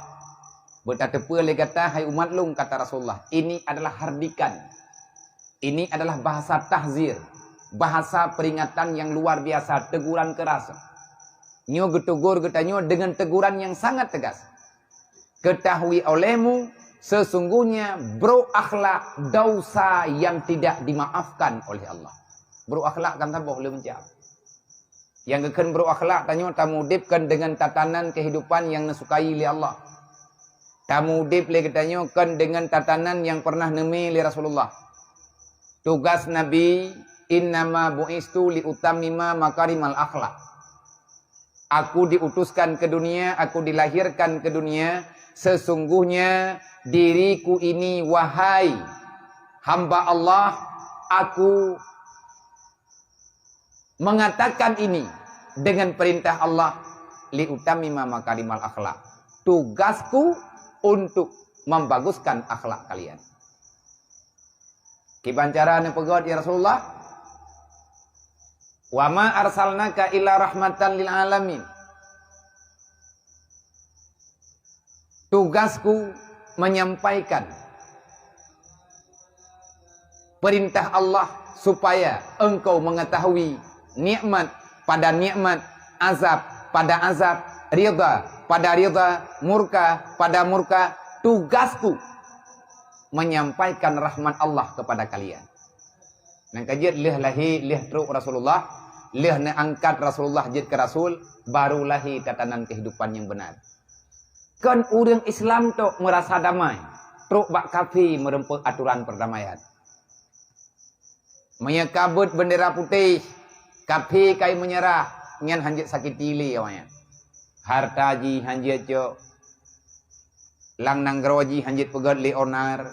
[SPEAKER 2] Berkata pula kata hai umat lung kata Rasulullah. Ini adalah hardikan. Ini adalah bahasa tahzir. Bahasa peringatan yang luar biasa. Teguran keras. Nyo getugur getanyo dengan teguran yang sangat tegas. Ketahui olehmu sesungguhnya bro akhlak dosa yang tidak dimaafkan oleh Allah. Bro akhlak kan tak boleh mencap. Yang akan bro akhlak tanyo tamu dipkan dengan tatanan kehidupan yang nasukai oleh Allah. Tamu dip le katanya kan dengan tatanan yang pernah nemi oleh Rasulullah. Tugas Nabi innama bu'istu li utammima makarimal akhlak. Aku diutuskan ke dunia, aku dilahirkan ke dunia, sesungguhnya diriku ini wahai hamba Allah, aku mengatakan ini dengan perintah Allah li utammima makarimal akhlak. Tugasku untuk membaguskan akhlak kalian. Kibancara ne pegod ya Rasulullah. Wa ma arsalnaka illa rahmatan lil alamin. Tugasku menyampaikan perintah Allah supaya engkau mengetahui nikmat pada nikmat, azab pada azab, ridha pada ridha, murka pada murka. Tugasku menyampaikan rahmat Allah kepada kalian. Nang kajit leh lahi leh truk Rasulullah, leh na angkat Rasulullah jid ke Rasul, baru lahi tatanan kehidupan yang benar. Kan orang Islam tu merasa damai, truk bak kafi merempuk aturan perdamaian. Menyekabut bendera putih, kafi kai menyerah, ngan hanjit sakit tili awaknya. Harta ji hanjit jo, lang nanggro ji hanjit pegat leonar,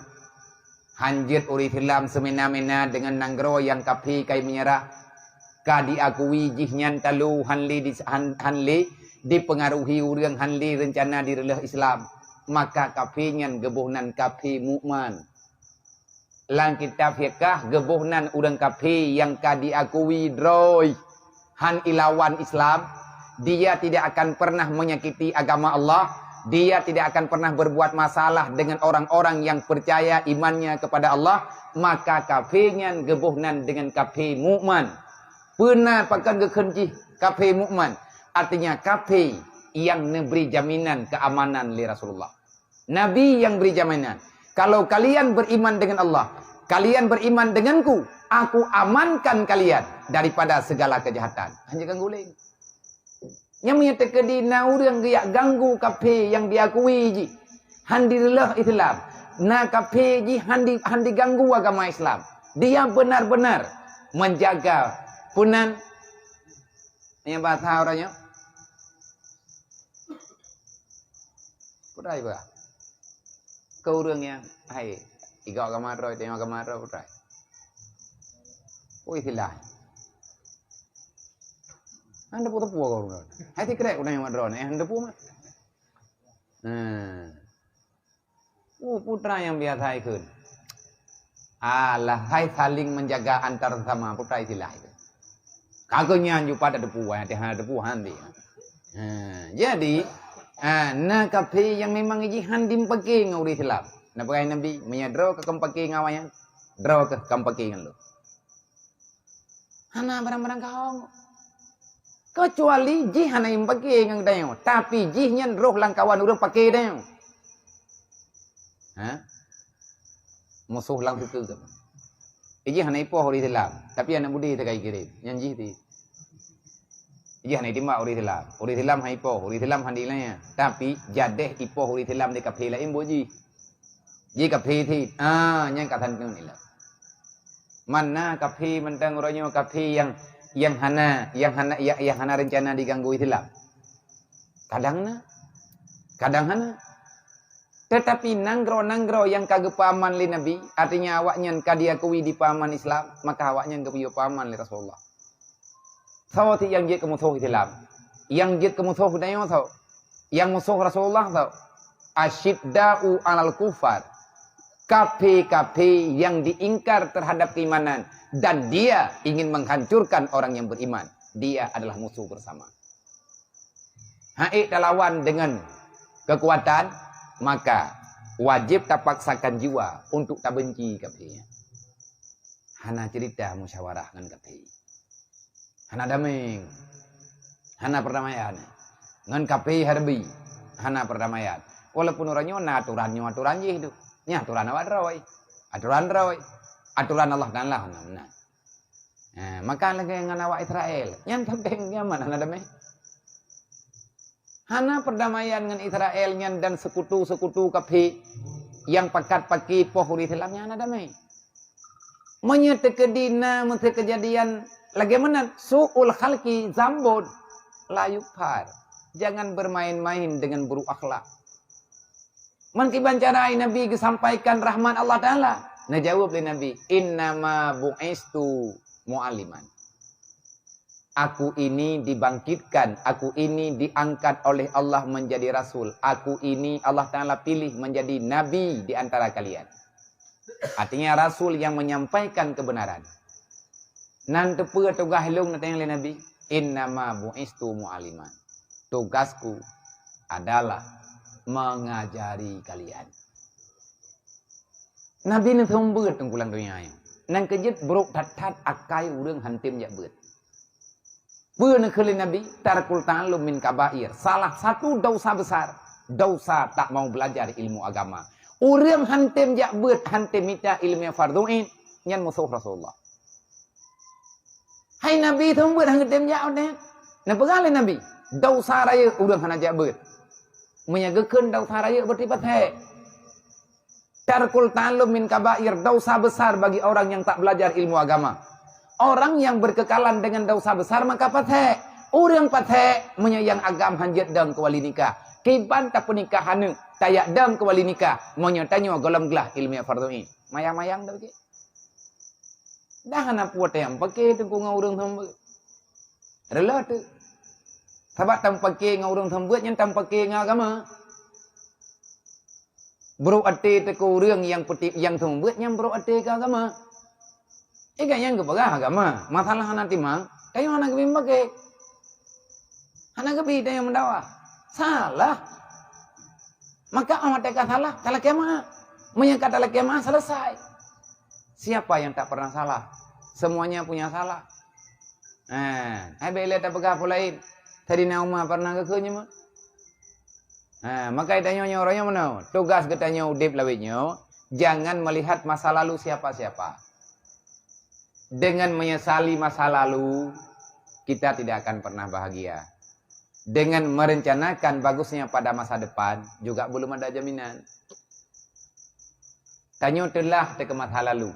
[SPEAKER 2] hanjit uri filam semena-mena dengan nanggro yang kafi kai menyerah. Ka diakui jihnya talu hanli dipengaruhi urang hanli rencana direlah Islam. Maka kafi nyan gebuhnan kafi mukman. Lang kitab fiqh gebuhnan urang kafi yang ka diakui droy han ilawan Islam. Dia tidak akan pernah menyakiti agama Allah. Dia tidak akan pernah berbuat masalah dengan orang-orang yang percaya imannya kepada Allah. Maka kafirnya gebuhnan dengan kafir mukman. Pernah pakai kekenci kafir mukman. Artinya kafir yang memberi jaminan keamanan li Rasulullah. Nabi yang beri jaminan. Kalau kalian beriman dengan Allah, kalian beriman denganku, aku amankan kalian daripada segala kejahatan. Hanya gangguling. Yang menyatakan di na orang yang ganggu kafe yang diakui ji handilah Islam. Na kafe ji handi ganggu agama Islam. Dia benar-benar menjaga punan. Yang bahasa orangnya. Putai ba. Kau orang yang hai igak agama roy tengok agama roy putai. Oh Islam. Anda putar puak kau orang. Hai tikrek orang yang madron. Anda puak. Putra yang biasa ikut. Alah, hai saling menjaga antar sama putra istilah itu. Kagaknya anju pada depu, ada depu handi. Jadi, na kafe yang memang iji handi pakai ngau Islam. Na pakai Nabi menyadro ke kampaki ngawanya, draw ke kampaki ngalo. Hana barang-barang kau. Kecuali jih hana yang pakai ngang dayo, tapi jihnya roh langkawan orang pakai dayo. Musuh lang tu tu. Iji hana ipoh ori Islam, tapi anak budi tak kiri, yang jih ti. Iji hana timba ori Islam hai ipoh, ori Islam handi lanya, tapi jadeh ipoh ori Islam de kafe lain boji. Ji kafe ti, yang katan tu ni lah. Mana kafe mentang orangnya kafe yang hana rencana diganggu Islam. Kadang hana. Tetapi nanggro yang kagak paman li Nabi, artinya awaknya kadiakui di paman Islam, maka awaknya kepiyo paman li Rasulullah. Tahu ti yang jid kemusuh Islam, yang jid kemusuh dayo tahu. Yang musuh Rasulullah tau. Asyidda'u alal kufar. Kafir-kafir yang diingkar terhadap keimanan. Dan dia ingin menghancurkan orang yang beriman. Dia adalah musuh bersama. Haik lawan dengan kekuatan, maka wajib tak paksakan jiwa untuk tak benci kafirnya. Hana cerita musyawarah dengan kafir. Hana damai. Hana perdamaian. Dengan kafir harbi. Hana perdamaian. Walaupun orangnya aturan je itu. Nya aturan awak roy. Aturan roy. Aturan Allah dan Allah. Nah. Maka lagi dengan awak Israel. Yang penting nyaman hana damai. Hana perdamaian dengan Israel dan sekutu-sekutu kafir yang pakat-paki pohuri Islamnya hana damai. Menyetekedina mesti kejadian bagaimana su'ul khalqi zambun la yufar. Jangan bermain-main dengan buruk akhlak. Menkiban carai Nabi sampaikan rahman Allah Ta'ala. Nah jawab oleh Nabi, innama bu'istu mu'aliman. Aku ini dibangkitkan, aku ini diangkat oleh Allah menjadi rasul. Aku ini Allah Ta'ala pilih menjadi nabi di antara kalian. Artinya rasul yang menyampaikan kebenaran. Nanti pun tugas hilung nanti oleh Nabi, innama bu'istu mu'aliman. Tugasku adalah mengajari kalian. Nabi ni thong beut tengkulang dunia yang. Nang kejut buruk tat akai urang hantim jak beut. Beuna kali Nabi tarkul ta'allum min kabair. Salah satu dosa besar, dosa tak mau belajar ilmu agama. Urang hantim jak beut, hantim minta ilmu fardhu'in nyan musuh Rasulullah. Hai Nabi thong beut hantim jak ne. Napa kali Nabi? Dosa raya urang hana jak beut. Menyagakeun dosa raya berarti pathe. Tarkul ta'allum min kabair, dosa besar bagi orang yang tak belajar ilmu agama. Orang yang berkekalan dengan dosa besar maka pathe. Orang pathe menyayang agam hanjat dang kewali nikah. Kiban tak pernikahan tayak dang kewali nikah. Menyotanyo golem gelah ilmu fardhu'in. Mayang-mayang dah begitu. Dah hana puat yang pakai tu ku ngurung thambut. Rela tu. Sebab tam pakai ngurung thambut yang tam pakai ngagama. Bro ate te ku urang yang putih yang thambut yang bro ate ke agama. Ikan yang keparah agama. Masalah nanti mang. Kayu anak kebim pakai. Anak kebim yang mendakwah. Salah. Maka amat teka salah. Salah kiamah. Menyangka salah kiamah selesai. Siapa yang tak pernah salah? Semuanya punya salah. Bela tak pegah pulain. Tadi Naumah pernah kekenya mah. Maka tanya orangnya mana? Tugas katanya udip lawitnya. Jangan melihat masa lalu siapa-siapa. Dengan menyesali masa lalu, kita tidak akan pernah bahagia. Dengan merencanakan bagusnya pada masa depan, juga belum ada jaminan. Tanya telah ke masa lalu.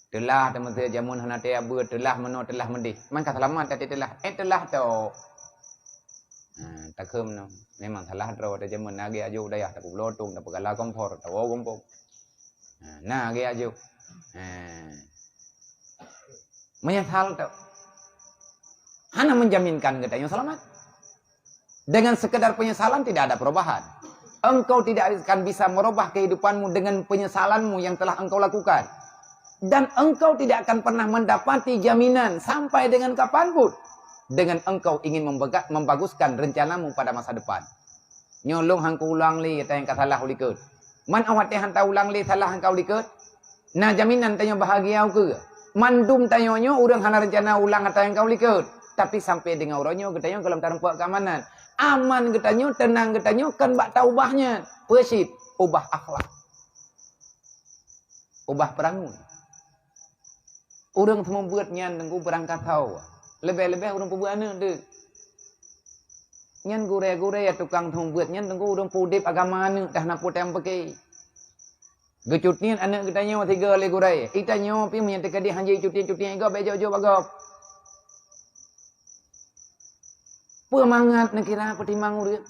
[SPEAKER 2] Telah teman-teman jamun hanate abu, telah meno, telah mendih. Maka selamat tadi telah. Telah tu. Tak kem no. Memang salah terus ada jamun nagi aju daya tak pulotung, tak pegala kompor, tak wo kompor. Nagi aju. Menyesal tu. Hana menjaminkan katanya selamat. Dengan sekedar penyesalan tidak ada perubahan. Engkau tidak akan bisa merubah kehidupanmu dengan penyesalanmu yang telah engkau lakukan. Dan engkau tidak akan pernah mendapati jaminan sampai dengan kapanpun. Dengan engkau ingin membaguskan rencanamu pada masa depan. Nyolong hangku ulang li kata yang salah ulikut. Man awat yang hanta ulang li salah engkau ulikut. Nah jaminan tanya bahagia ke? Mandum tanyonyo urang hana rencana ulang atau yang kau likut. Tapi sampai dengan orangnya katanya dalam tarempak keamanan. Aman katanya, tenang katanya, kan bak taubahnya. Persit, ubah akhlak. Ubah perangun. Urang semua buatnya tengku berangkat tahu. Lebih-lebih urang pembuat ana tu. Nyan gure-gure ya tukang semua buatnya tengku urang pudip agama ana dah nak putem pakai. Gecutnian anak katanya tiga le gurai. Itanya pi menyatakan dia hanji cuti-cuti ego bejo-jo bagop. Pemangat nak kira pertimbang urang.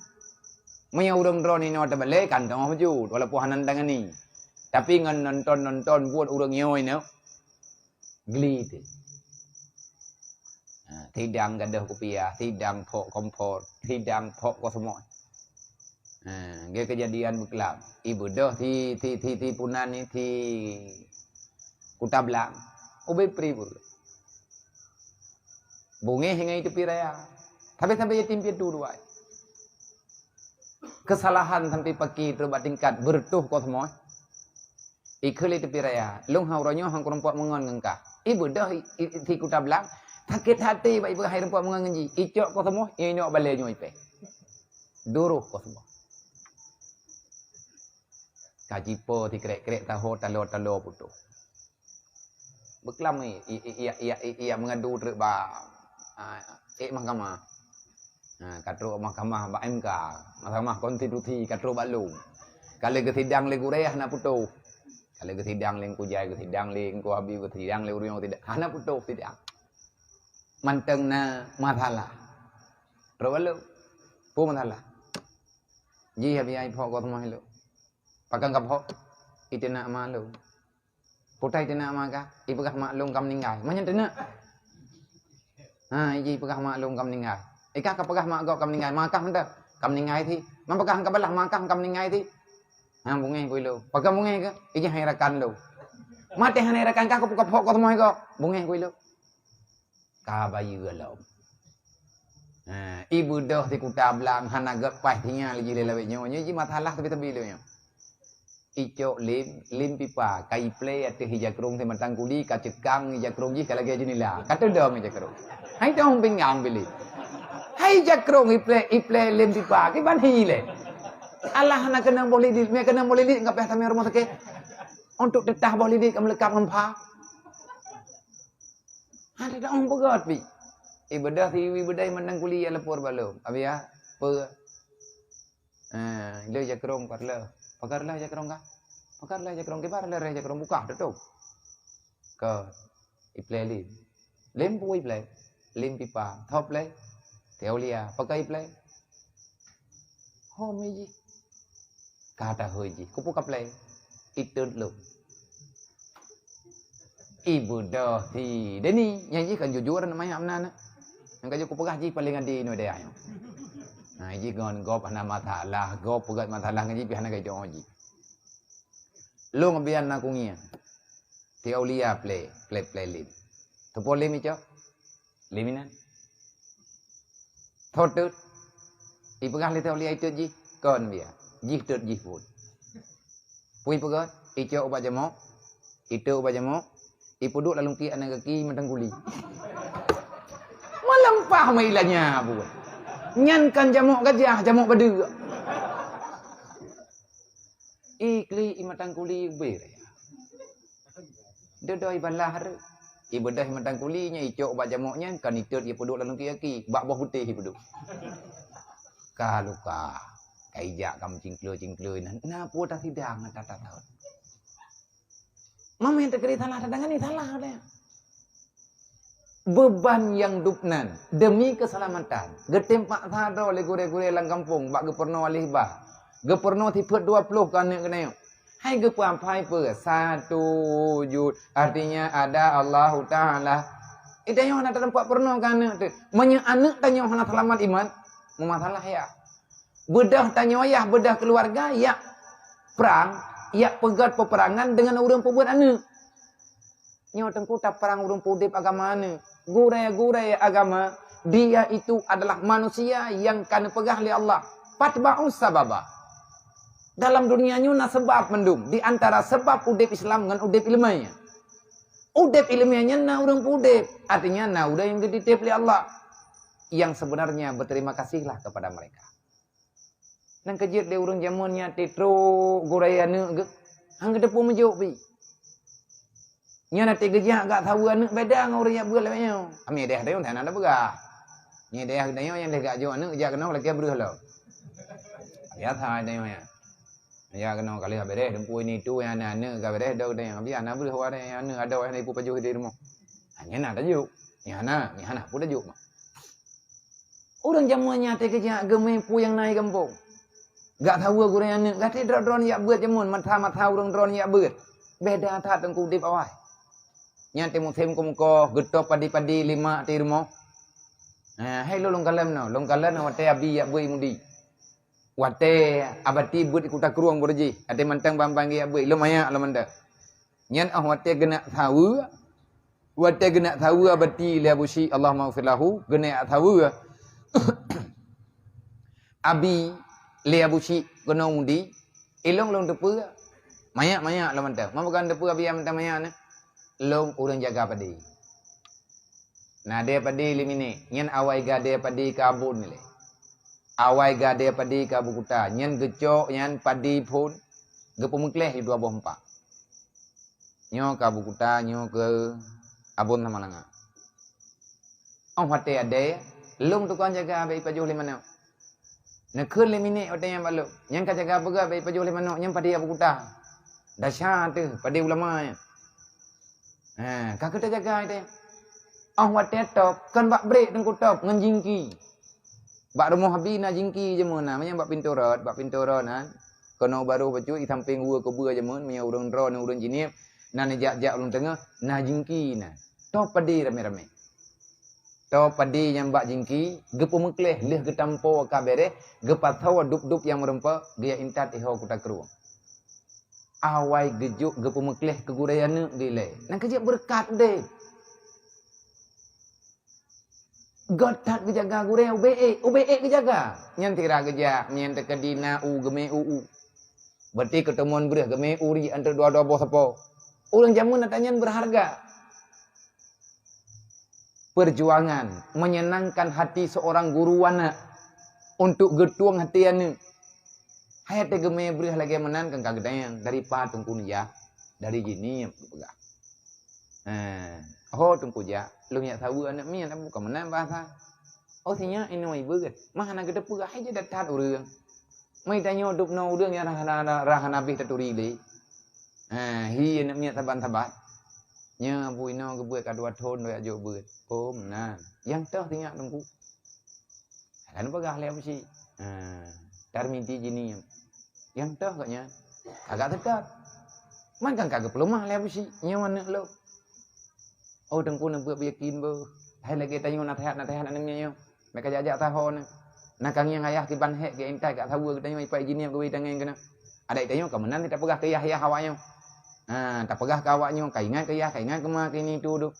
[SPEAKER 2] Maya urang drone ni ada balik kantong maju walaupun hanan tangan ni. Tapi ngan nonton buat urang nyoi no. Geli tu. Tidang gadah kopiah, tidang pok kompor, tidang pok ko semua. Dia kejadian berkelam. Ibu dah ti punan ni ti Kuta Belang. Ubai pri pun. Bunge hingga itu piraya. Tapi sampai yatim piatu dua. Kesalahan sampai pagi terbuat tingkat bertuh ko semua. Ikhli tepi raya. Lung hau ronyo hang perempuan mengon ngengkah. Ibu dah ti Kuta Belang. Sakit hati baik berhai perempuan mengon ngenji. Icok ko semua. Inyok balai nyo ipe. Duruh ko semua. Kajipo ti krek-krek tahu talo putu. Berkelam ni. Ia mengadu terba. Mahkamah. Katru mahkamah ba MK. Mahkamah konstitusi katru balung. Kalau ke sidang le gureh nak putu. Kalau ke sidang leng kujai ke sidang leng ku habis ke sidang le urang tidak. Hana putu sidang. Manteng na masalah. Terbalu. Pu masalah. Ji habis ai phok ko semua hello. Pakang ka phok. Itu nak malu. Putai itu nak maka. Ipegah maklum kam ninggai. Macam tu nak. Ji pegah maklum kam ninggai. Ikah ka pegah mak kau kam ninggai. Makah hendak. Kam ninggai thi. Man pegah ka belah makah kam ninggai thi. Bungai ku lu. Pakai bungai ke? Iki hai rakan lu. Mate hai rakan ka ko phok ko semua ko. Bungai ku lu. Ka bayu lo. Ibu dah di Kuta Belang hana gak pai tinggal lagi le lawet nyo. Ji masalah tebi lu nyo. Icok lim pipa kai play ate hijakrung te matang kuli ka cekang hijakrung ji kala ge jinila. Kata dong hijakrung. Hai dong pingang beli. Hai hijakrung iplay lim pipa ki ban hi le. Allah nak kena boleh di, me kena boleh di ngap tami rumah sakit. Untuk tetah boleh di kam lekap ngempha. Ada dah orang pegat pi. Ibadah ti ibadah mandang kuliah lepor balom. Abia pe. Le jakrong parle. Pakarlah jakrong ka. Pakarlah jakrong ke parle re jakrong buka tutup. Ke iplay lim. Lim pui play. Lim pipa, thop play. Teolia pakai play. Ho meji. Kata hoji, kupu kaplay, itu lu. Ibu dah si, deni nyanyi kan jujur namanya amna. Yang kaji kupu gaji paling adi no dia. Nah, ji gon gop ana masalah, gop pegat masalah ngaji pi ana kai joji. Lu ngabian aku ngia. Ti aulia play lim. Tu pole mi cok. Liminan. Thotut. Ibu gah le ti aulia itu ji, kon dia. Jih tut jih pun. Pui pegat, ico ubat jamok, itu ubat jamok, ipuduk lalu ki anak kaki matang kuli. Melampah mailanya bu. Nyankan jamok gajah, jamok badu. Ikli matang kuli ber. Dodoi balah. Ibadah matang kulinya ico ubat jamoknya kan itut ipuduk lalu ki bak buah putih ipuduk. Kaluka. Kaijak kamu cingklui nah pu tak sidang tak tahu. Mama yang terkeri salah dadangan ni salah dia. Beban yang dupnan demi keselamatan. Getempak sado le gure-gure lang kampung bak geperno alih bah. Geperno tipet 20 kan kena. Hai gepuampai pe 1 jud artinya ada Allah Taala. Itu yang nak tempat perno kan tu. Menye anak tanya hana selamat iman. Masalah ya. Bedah tanya ayah, bedah keluarga, ya perang, ya pegat peperangan dengan orang pembuat anak. Nyawa tengku tak perang orang pudip agama anak. Gurai agama, dia itu adalah manusia yang kena pegah oleh Allah. Patba'us sababa. Dalam dunia nyuna sebab mendum. Di antara sebab udip Islam dengan udip ilmiahnya. Udip ilmiahnya na orang pudip. Artinya na udah yang dititip oleh Allah. Yang sebenarnya berterima kasihlah kepada mereka. Dan kejut dia urang jamunnya titro guraya anu ge hang depu mejuk pi nya nanti gejak gak tahu anu beda ngau urang beul lemanya ami deh deun tan ada begah nya deh dayo yang deh gak jo anu gejak kena lagi beureuh lo ya thai dayo ya kena kali habere dempu ini tu yang anu gak bere dau dayo abi ana beureuh wa anu ada wa ibu paju di rumah hanya nak tajuk nyana pu tajuk urang jamunnya teh gejak gemeh pu yang naik kampung. Gak tahu aku raya gak ada drone ya buat jamun mata urang drone ya buat beda tak tengku dip awai nyate musim kumko getop padi-padi 5 ti rumah Hai lo long kalam no, wate abi ya bui mudi. Wate abati buat ikuta keruang berji. Ate mantang bambang ya bui, lo maya lo manda. Nyan wate gena tahu. Wate gena tahu abati li abusi Allah maghfir lahu, gena tahu. Abi li abusi gena mudi. Ilong long depu. Maya lo manda. Mabukan depu abi yang mantang maya ne. Long urang jaga padi. Nah dia padi limine, nyen awai ga dia padi kabun le. Awai ga dia padi kabu kuta, nyen gecok nyen padi pun gepemukleh di 24. Nyo kabu kuta nyo ke abun sama langa. Hate ade, lung tukang jaga bai pajuh le mano. Nah keun limine ote yang balu, nyen ka jaga bega bai pajuh le mano, nyen padi abu kuta. Dahsyat tu padi ulama nya. Ka kita jaga ide. Wate top kan bak break tengku top ngan jingki. Bak rumah habi na jingki je mun na manya bak pintu rod na. Kono baru baju i samping ua ke bua je mun manya urang ro na urang jinip na jak ulun tengah na jingki na. Top padi rame-rame. Top padi yang bak jingki gepu mekleh leh getampo ka bere gepathaw dup-dup yang merempa dia intat iho kuta keruang. Awai gejuk gepu mekleh kegurayana gile. Nang kejak berkat deh. God tak kejaga gurau UBE kejaga. Nyen tira keja, nyen tekedina geme uu. Berarti ketemuan berah geme uri antara dua-dua bos apa. Ulang jamun nyen berharga. Perjuangan menyenangkan hati seorang guru anak untuk getuang hati anu. Hayat geme berah lagi menan kan kagedayang dari patung ya. Dari gini pegah. Tunggu ja, lu nya tahu anak mi anak bukan menang bahasa. Sinya ini mai beget. Mah anak gede pegah aja datat urang. Mai tanyo dup no urang ya rahan habis taturi de. Hi anak mi taban-taban. Nya bui no gebuat kadua thon we ajo beget. Menang. Yang teh tinya tunggu. Kan pegah le apa sih? Tar minti jini. Yang teh katnya agak tetap. Man kan kagak pelumah le apa sih? Nya mana lo? Tengku nak buat yakin bo. Hai lagi tanyo nasihat anaknya nyo. Mereka jajak tahon. Nakang yang ayah kiban hek ke intai kat tahu ke tanyo ipai gini ke tangan kena. Ada tanyo kemenan tak pegah ke yah awaknyo. Tak pegah ke awaknyo, kaingat ke yah, kaingat ke mak ini tu.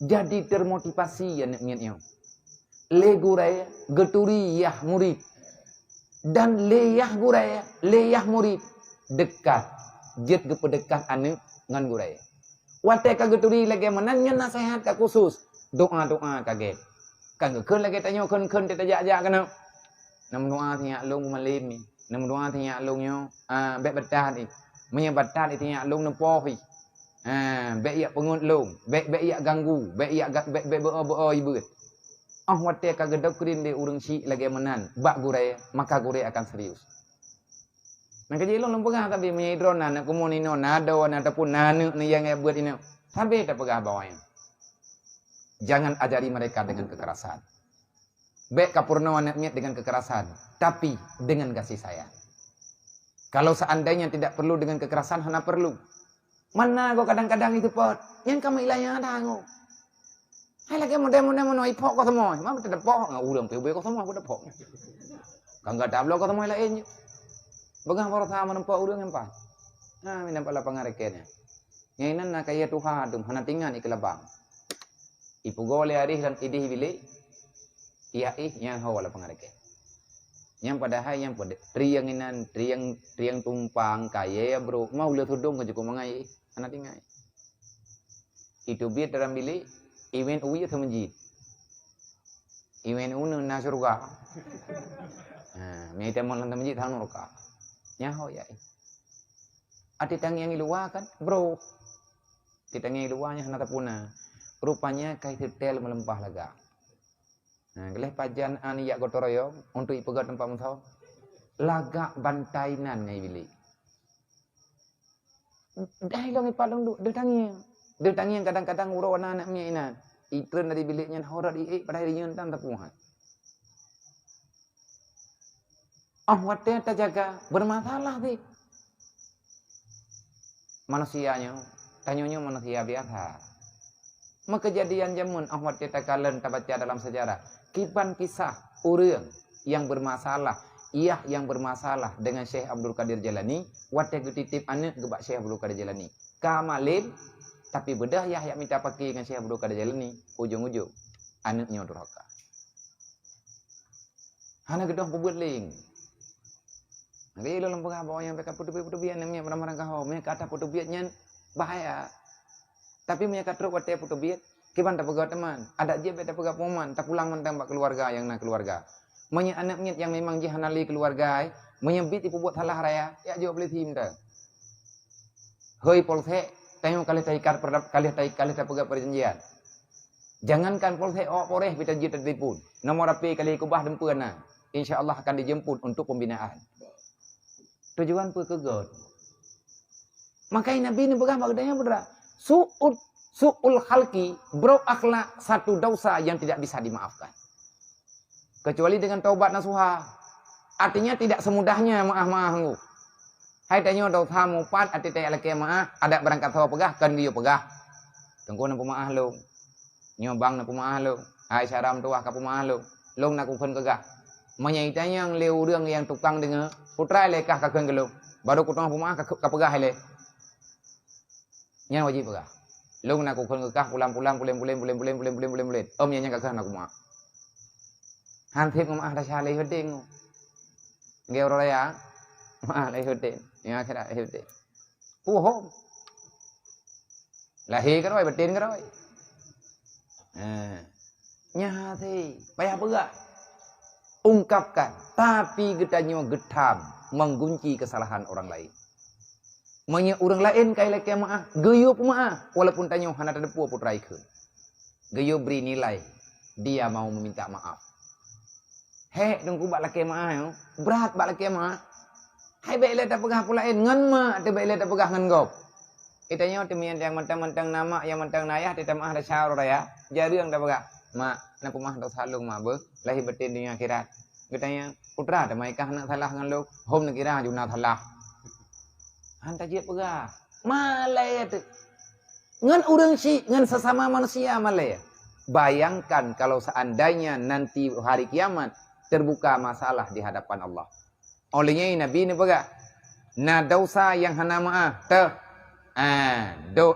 [SPEAKER 2] Jadi termotivasi anak nyo. Le gurai geturi yah murid. Dan le yah gurai, le yah murid dekat. Jet ke pedekat anak ngan gurai. Wate kageturi lagi menanya nasihat ka khusus doa kaget kan keun lagi tanyo keun tajak kana nam doa tinya long malim nam doa tinya long nyo be betah ni menyebatah tinya long nempo hi be ya pengut long be ya ganggu be ya be ibeut wate kagedok kurin de urang si lagi menan bak gurai maka gurai akan serius. Nak kerja long pegah tapi menyidron nak kumonino nado ataupun nanu ni yang buat ini sampai tak pegah bawahnya. Jangan ajari mereka dengan kekerasan. Baik kapurnawan niat dengan kekerasan, tapi dengan kasih sayang. Kalau seandainya tidak perlu dengan kekerasan, hanya perlu. Mana kau kadang-kadang itu pot, yang kamu ilahnya ada aku. Hai lagi mudah-mudahan ipok kau semua, mana tidak pok, nggak ulang PB kau semua, aku dah pok. Kau nggak tablo kau semua lain. Bagang para sama nampak urang empat. Nampak lapang rekenya. Ngainan na kaya Tuhan dum hanatingan ikelabang. Ipu gole arih dan idih bili. Iya yang hawa lapang reken. Yang padahal yang pada triang inan triang tumpang kaya bro mau le tudung ke cukup mangai hanatingan. Itu biar dalam bili event uwi atau menjid. Event unu na surga. Mereka mau lantam menjid hanu roka. Nyaho ya. Ati tangi yang luar kan, bro. Ati tangi yang luarnya hana tapuna. Rupanya kai hotel melempah laga. Geleh pajan ani yak gotoroyo untuk ipegat tempat muntau. Laga bantainan ngai bili. Dah long ipalong de tangi. De tangi yang kadang-kadang uro anak mia ina. Itren dari biliknya horat pada hari nyen tan tapuhan. Wate tak jaga bermasalah sih. Manusianya, tanyanya manusia biasa. Kejadian jamun Ahmad kita kalian baca dalam sejarah. Kiban kisah orang yang bermasalah, yang bermasalah dengan Syekh Abdul Qadir Jalani, wate titip anak gebak Syekh Abdul Qadir Jalani. Kamalin tapi bedah yang minta pakai dengan Syekh Abdul Qadir Jalani, ujung-ujung anaknya durhaka. Hana gedah bubuling. Ngai dalam pengabaw yang mereka putu-putu namanya marang-marang kau, mereka kata putu-putunya bahaya. Tapi mereka terus wate putu-putu, kiban tak pegat teman, ada je beta pegat poman, tak pulang mentambak keluarga yang nak keluarga. Menye anak-anak yang memang jihanali keluarga, menyebit ibu buat salah raya, ya jawab boleh tim dah. Hoi polsek, tengok kali taikat kali tak pegat perjanjian. Jangankan polsek poreh beta je tertipu. Nomor api kali kubah dempuana, insya-Allah akan dijemput untuk pembinaan. Tujuan pe kegot. Makanya Nabi ni pegang bagdanya berda. Su'ul khalqi, bro akhlak satu dosa yang tidak bisa dimaafkan. Kecuali dengan taubat nasuha. Artinya tidak semudahnya maaf-maaf ngu. Hai tanya dosa mupat ati tay alake maaf, ada berangkat tahu pegah kan dia pegah. Tengko na pemaah lo. Nyobang na pemaah lo. Hai syaram tuah ka pemaah lo. Long na kufen kegah. Menyaitanya yang leu urang yang tukang dengan putra lekah ka keun gelo. Baru kutong pemaah ka pegah le. Nya wajib pegah. Long na kufen kegah pulang-pulang pulen. Om nya ka keun aku maaf. Hantif maaf dah syalih heding. Ngeu raya. Maaf lai heding. Ya kira heding. Puhom. Lahir kan oi betin kan oi. Nya thi payah pegah. Ungkapkan, tapi getanya getam menggunci kesalahan orang lain. Menye orang lain kai leke maaf, geyo maaf walaupun tanya hana terdepu putra ikut. Geyo beri nilai dia mau meminta maaf. Hei dengku bak leke maaf yo, berat bak leke maaf. Hai baik le tak pegah pulain ngan ma, te baik le tak pegah ngan gop. Itanya temian yang mentang-mentang nama yang mentang nayah te maaf da syar raya, jarang tak pegah. Mak, nak pemah dah salung mak ber, lahir betin dunia akhirat. Katanya, putra, damai kah nak salah dengan lo? Hom nak kira juna salah. Hantar je pegah. Malay tu. Ngan orang si, ngan sesama manusia malay. Bayangkan kalau seandainya nanti hari kiamat terbuka masalah di hadapan Allah. Olehnya Nabi ni pegah. Na dosa yang hana maaf.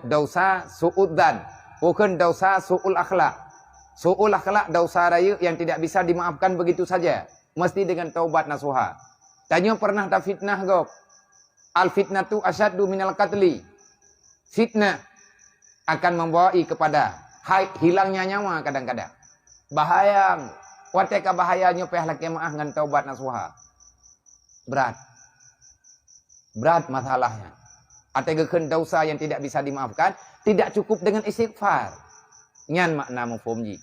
[SPEAKER 2] Dosa su'udan. Bukan dosa su'ul akhlak. Su'ul akhlak dosa raya yang tidak bisa dimaafkan begitu saja. Mesti dengan taubat nasuha. Tanya pernah tak fitnah kau? Al fitnatu asyaddu minal qatli. Fitnah akan membawa kepada hilangnya nyawa kadang-kadang. Bahaya. Wateka bahayanya peh laki maaf dengan taubat nasuha. Berat. Berat masalahnya. Ategekeun dosa yang tidak bisa dimaafkan, tidak cukup dengan istighfar. Nyan makna mufhumji.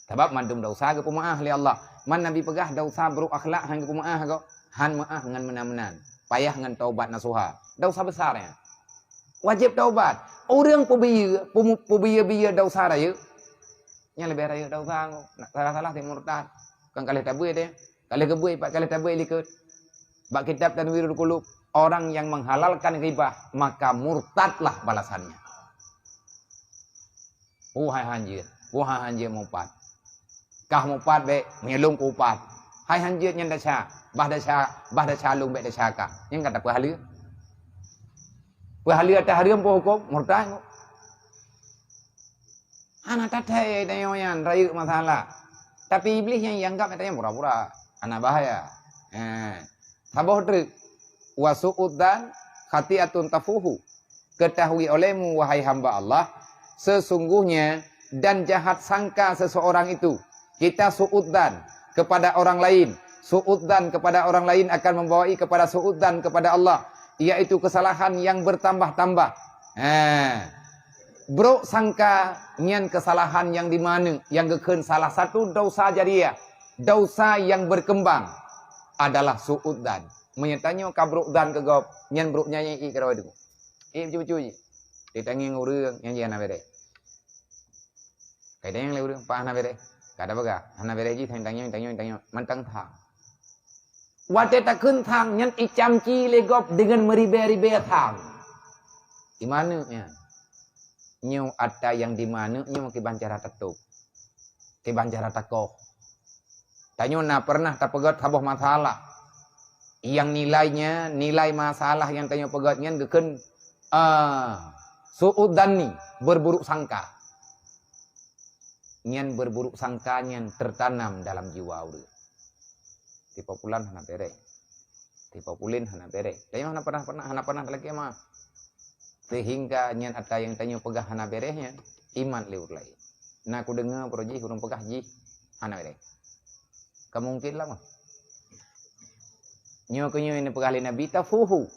[SPEAKER 2] Sebab mandum dosa ke pemaah li Allah. Man Nabi pegah dosa bro akhlak hang ke pemaah kau. Han maaf ngan menan-menan. Payah ngan taubat nasuha. Dosa besarnya. Wajib taubat. Orang pubiya dosa raya. Nya lebih raya dosa kau. Nak salah-salah ti murtad. Kan kali tabui dia. Kali kebui pak kali tabui likut. Bak kitab Tanwirul Qulub. Orang yang menghalalkan ghibah maka murtadlah balasannya. Wahai hanjir mupat. Kah mupat be menyelung ku upat. Hai hanjir nyan dasya, bah dasya lung be dasya kah. Yang kata pahala. Pahala ta harim po hukum murtad. Ana tatai dayoyan rayu masalah. Tapi iblis yang anggap katanya pura-pura. Ana bahaya. Saboh trik. Wasu'udan khati'atun tafuhu. Ketahui olehmu wahai hamba Allah, sesungguhnya dan jahat sangka seseorang itu. Kita su'udan kepada orang lain. Su'udan kepada orang lain akan membawa kepada su'udan kepada Allah. Yaitu kesalahan yang bertambah-tambah. Bro sangka nyan kesalahan yang di mana? Yang geken salah satu dosa jariah. Dosa yang berkembang adalah su'udan. Menyertanya kabruk dan kegop. Nyan bruk nyanyi ikro itu. Cuci. Ditangi ngurang yang jangan bere. Kaya yang lewat pak hana bere. Kada baga hana bere ji tanya mantang thang. Wate tak kun thang nyan icamci legop dengan meribe-ribe thang. Di mana ya? nyu ada yang di mana nyu ke bancara tetup. Ke bancara takoh. Tanyo na pernah tapegat haboh masalah. Yang nilainya, nilai masalah yang tanyo pegat nyen geken su'udani, berburuk sangka. Nyen berburuk sangka nyen tertanam dalam jiwa urang. Ti populan hana bere. Ti populin hana bere. Tanyo hana pernah lagi mah. Sehingga nyen ada yang tanyo pegah hana berehnya, iman liur lain. Nah aku dengar proji kurang pegah ji hana bere. Kemungkin lah mah. Nyo ini pegah Nabi tafuhu.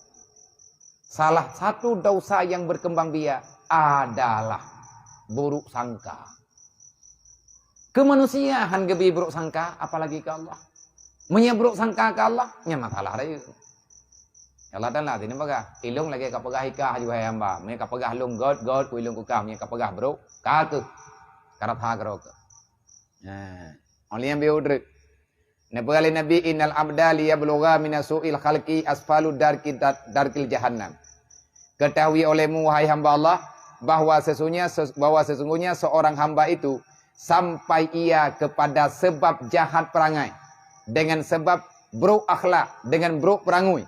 [SPEAKER 2] Salah satu dosa yang berkembang biak adalah buruk sangka. Kemanusiaan gebi buruk sangka, apalagi ke Allah. Menyeburuk sangka ke Allah, nya masalah ada. Allah Ta'ala ini pegah. Ilung lagi ka pegah ikah juga hamba. Mereka pegah lung god ku ilung ku kam. Mereka pegah bro. Kaku. Karatha kerok. Nah. Oleh yang biudrik. Nepegah Nabi innal abda liyablugha minasu'il khalqi asfalu darkil jahannam. Ketahui olehmu wahai hamba Allah bahwa sesungguhnya seorang hamba itu sampai ia kepada sebab jahat perangai dengan sebab buruk akhlak dengan buruk perangai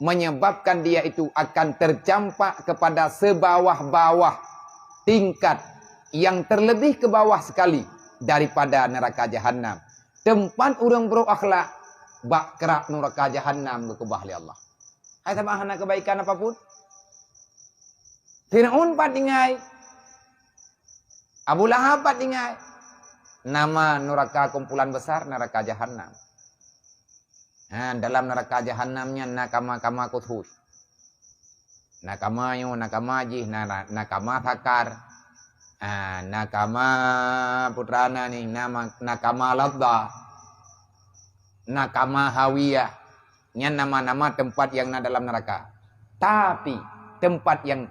[SPEAKER 2] menyebabkan dia itu akan tercampak kepada sebawah-bawah tingkat yang terlebih ke bawah sekali daripada neraka jahanam. Tempat orang buruk akhlak bak kerak neraka jahanam ke bahli Allah. Hai sama hana kebaikan apapun. Fir'aun pat dingai. Abu Lahab pat dingai. Nama neraka kumpulan besar neraka jahanam. Nah, dalam neraka jahanamnya nakama-kama kuthus. Nakama yo, nakama jih, nakama thakar. Nakama putrana nih, nama nakama ladda. Nakama hawiyah. Nya nama-nama tempat yang dalam neraka. Tapi tempat yang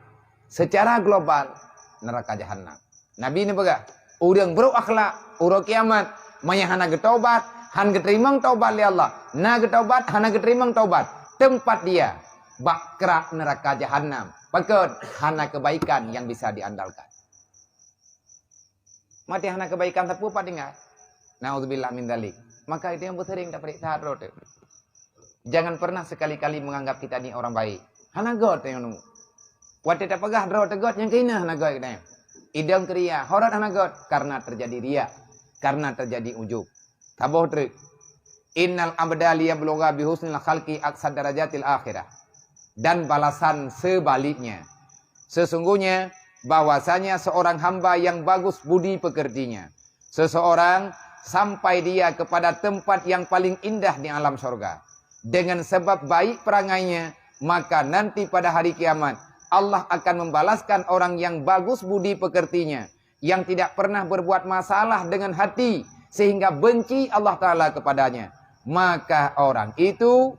[SPEAKER 2] secara global neraka jahanam. Nabi ini baga, urang buruk akhlak, urang kiamat, mayahana getobat, han geterimang taubat li Allah. Na getobat, hana geterimang taubat. Tempat dia bak kerak neraka jahanam. Pakot hana kebaikan yang bisa diandalkan. Mati hana kebaikan tapi apa dengar? Nauzubillah min dzalik. Maka itu yang bersering dapat taat rote. Jangan pernah sekali-kali menganggap kita ni orang baik. Hana god yang nemu. Waktu tak pegah rote god yang kena hana god kita. Idam kriya, horat hana god karena terjadi riya, karena terjadi ujub. Taboh trik. Innal abda liyablugha bihusnil khalqi aqsad darajatil akhirah. Dan balasan sebaliknya. Sesungguhnya bahwasanya seorang hamba yang bagus budi pekertinya. Seseorang sampai dia kepada tempat yang paling indah di alam surga. Dengan sebab baik perangainya, maka nanti pada hari kiamat Allah akan membalaskan orang yang bagus budi pekertinya, yang tidak pernah berbuat masalah dengan hati sehingga benci Allah Ta'ala kepadanya. Maka orang itu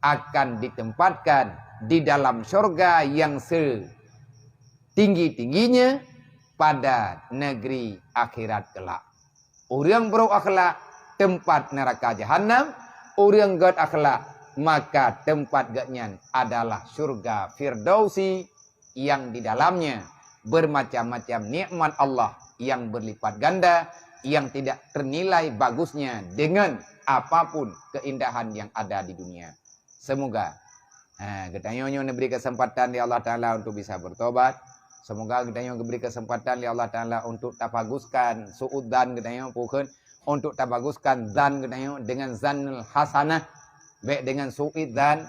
[SPEAKER 2] akan ditempatkan di dalam surga yang setinggi-tingginya pada negeri akhirat kelak. Orang buruk akhlak tempat neraka jahanam, orang god akhlak maka tempat gatnya adalah surga Firdausi yang di dalamnya bermacam-macam nikmat Allah yang berlipat ganda, yang tidak ternilai bagusnya dengan apapun keindahan yang ada di dunia. Semoga kita diberi kesempatan di Allah Ta'ala untuk bisa bertobat. Semoga kita diberi kesempatan di Allah Ta'ala untuk tabaguskan su'udan kita untuk tabaguskan zan kita dengan zanul hasanah, baik dengan su'idan.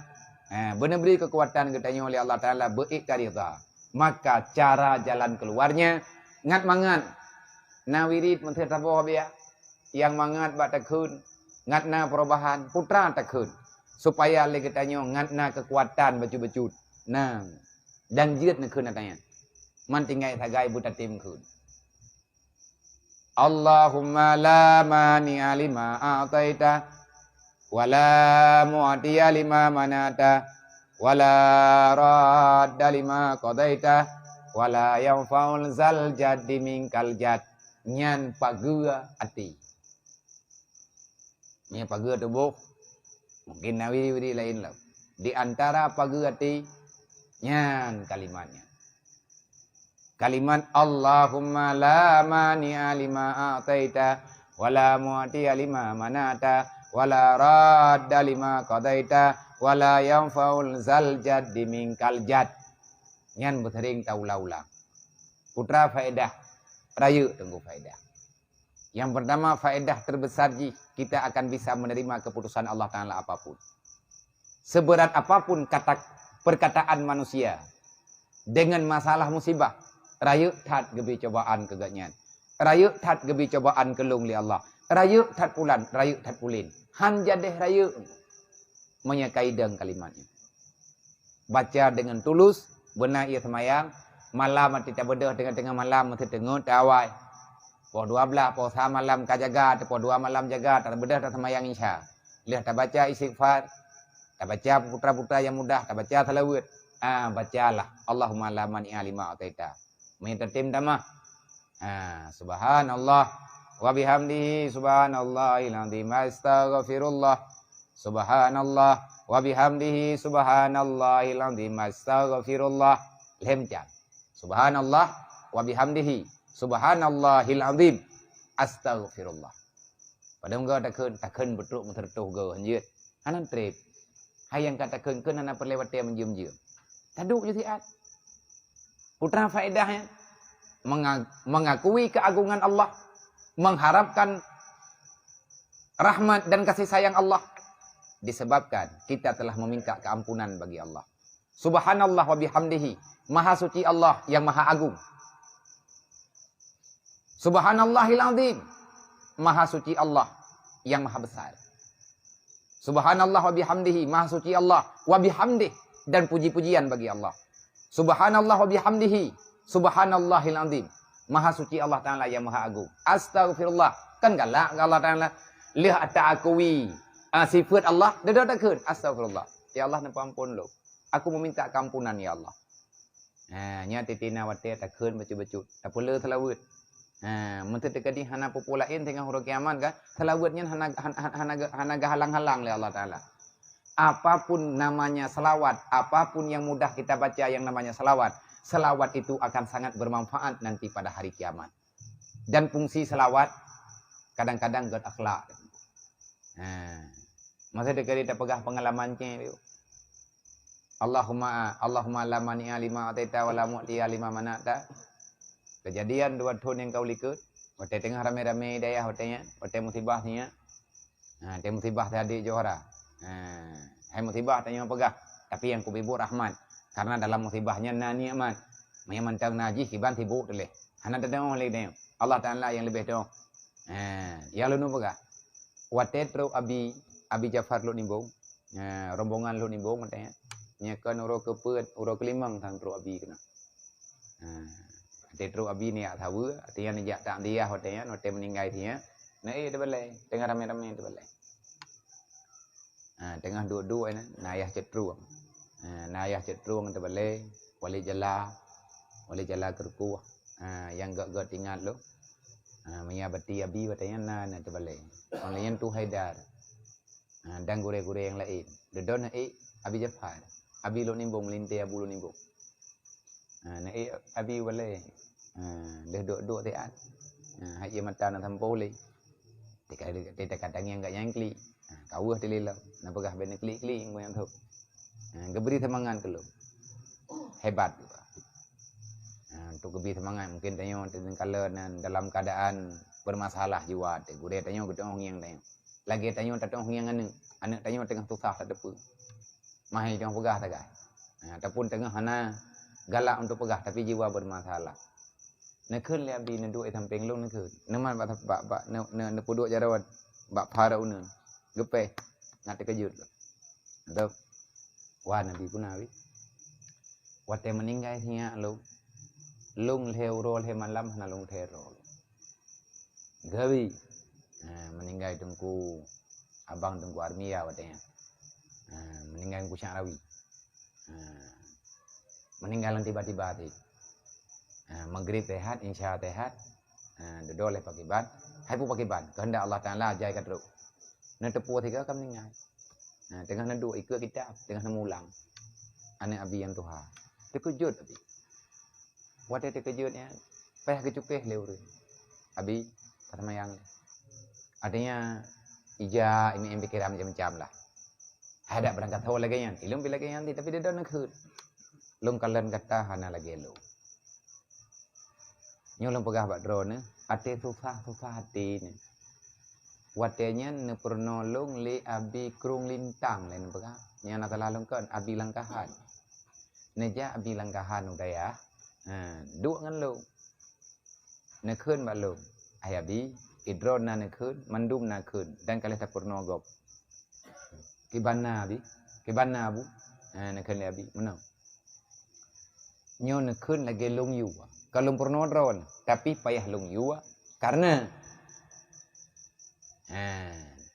[SPEAKER 2] Benar beri kekuatan kita oleh Allah Ta'ala beriktirada. Maka cara jalan keluarnya ngat mangat na wirid menteri taboh biya yang mangat bak takun ngat na perubahan putra takun supaya le kita ngat na kekuatan baju-baju nah dan jirat na kun natanya man tinggai tagai buta tim kun. Allahumma la mani'a lima a'taita wala mu'tiya lima manata wala radda lima qadaita wala yanfa'ul zal jaddi minkal jad. Nyan pagua ati. Nyan pagua tubuh. Mungkin nawi-wiri lain lah. Di antara pagua ati nyan kalimatnya. Kalimat Allahumma la mani'a lima a'taita wa la mu'tiya lima manata wa la radda lima qadaita wa la yanfa'ul zal jaddi minkal jad. Nyan bertering taulah-ulang. Putra faedah. Raya tunggu faedah. Yang pertama faedah terbesar kita akan bisa menerima keputusan Allah Ta'ala apapun. Seberat apapun perkataan manusia. Dengan masalah musibah. Raya tat gebi cobaan kegatnyan. Raya tat gebi cobaan kelung li Allah. Raya tat pulan, raya tat pulin. Han jadeh raya. Menyakai deng kalimatnya. Baca dengan tulus. Benar ia semayang. Malam kita berdoa dengan tengah malam. Mesti tengok tawai. Pukul 12, pukul 3 malam kau jaga. Pukul 2 malam jaga. Tak berdoa tak semayang insya. Lihat tak baca istighfar. Tak baca putra-putra yang mudah. Tak baca salawat. Bacalah. Allahumma la mani'a lima a'taita. Minta tim damah. Subhanallah. Wa bihamdihi subhanallahil azim. Astaghfirullah. Subhanallah. Wa bihamdihi subhanallahil azim. Astaghfirullah. Lemjam. Subhanallah. Wa bihamdihi subhanallahil azim. Astaghfirullah. Pada engkau tak ken betul mentertuh go hanjit. Hanan trip. Hayang kata ken hana perlewatnya menjum-jum. Taduk je tiat. Putra faedahnya mengakui keagungan Allah, mengharapkan rahmat dan kasih sayang Allah disebabkan kita telah meminta keampunan bagi Allah. Subhanallah wa bihamdihi, maha suci Allah yang maha agung. Subhanallahil azim, maha suci Allah yang maha besar. Subhanallah wa bihamdihi, maha suci Allah wa bihamdih, dan puji-pujian bagi Allah. Subhanallah wa bihamdihi, subhanallahil azim, maha suci Allah Ta'ala yang maha agung. Astaghfirullah, kan galak Allah Ta'ala. Lihat ta'akui sifat Allah, dia tak kan. Astaghfirullah, ya Allah nampak ampun lo. Aku meminta keampunan ya Allah. Nya titina wate tak kan baca-baca. Tak pula selawat. Menteri tekadi hana populain tengah huruf kiamat kan. Selawatnya hana halang-halang oleh Allah Ta'ala. Apapun namanya selawat, apapun yang mudah kita baca yang namanya selawat, selawat itu akan sangat bermanfaat nanti pada hari kiamat. Dan fungsi selawat kadang-kadang get akhlak. Masa dekat kita pegah pengalamannya itu. Allahumma la mani'a lima ataita wa la mu'tiya lima manata. Kejadian 2 tahun yang kau likut, waktu tengah rame-rame daya waktunya, waktu musibahnya. Dia musibah tadi Johara. Hai musibah tanya pegah, tapi yang kubibu rahmat. Karena dalam musibahnya na nikmat. Yang mantang najis kiban tibu boleh. Hana dadang oleh dia. Allah Ta'ala yang lebih dong. Ya lu nu pegah. Watetro abi Jafar lu nimbung. Rombongan lu nimbung katanya. Nyakan uro kepet, uro kelimang tang tro abi kena. Tetro abi ni tahu, artinya ni jak tak dia katanya, note meninggal dia. Nah dia balai, tengah rame-rame dia balai. Tengah duduk ni, nayah cetruang. Nayah cetruang dia balai, wali jala kerku. Yang gak tinggal lo. Menyabati abi katanya na dia balai. Orang lain tu Haidar. Dan gure-gure yang lain. Duduk na abi Jafar. Abi lo nimbung melintai abu lo nimbung. Nah abi balai. Dia duduk tiat. Hai mata nak tampau le. Dia kadang yang enggak nyangkli. Kau dia lelau. Nak pegah ben klik-klik yang tu. Geberi semangat ke lu. Hebat juga. Untuk geberi semangat mungkin tanya kalau dalam keadaan bermasalah jiwa. Gure tanya gedong yang tanya. Lagi tanya tatong yang anak tanya tengah susah tak depu. Mahai tengah pegah tak kan. Ataupun tengah hana galak untuk pegah tapi jiwa bermasalah. Nak kun le abi nak duk samping lu nak kun. Naman bak nak puduk jarawat bak para una. Gepe nak terkejut. Betul. Wah nabi pun nabi. Wate meninggal nya lu. Lung leu rol he malam hana lung the rol. Gawi. Meninggal tengku abang tengku armia watenya. Meninggal tengku Syarawi. Meninggal tiba-tiba tadi. Maghrib tehat, insya tehat. Duduk oleh pakai ban. Hai pun pakai ban. Kehendak Allah Ta'ala ajai kat teruk. Nak tepuk tiga kan meninggal. Tengah nak duduk ikut kita. Tengah nak mulang. Anak abi yang Tuhan. Terkejut abi. Wate terkejutnya. Peh kecukeh lewur. Abi permayang. Artinya ija ini pikiran macam-macam lah. Ada berangkat tahu lagi yang ilum bila lagi yang tapi dia dah nak hut. Lung kalian kata hana lagi lu. Nyolong pegah bak drone, ate susah hati ni. Watenya ne pernolong le abi krung lintang lain pegah. Nya nak lalung kan abi langkahan. Neja abi langkahan udaya. Duk ngan lu. Ne keun bak lu. Ai abi idron na ne keun, mandum na keun dan kali tak pernogop. Kibana abi, kibana bu. Ne keun le abi, menang. Nyo ne keun lagi lung yu. Kalau pernah drone, tapi payah lung yua karena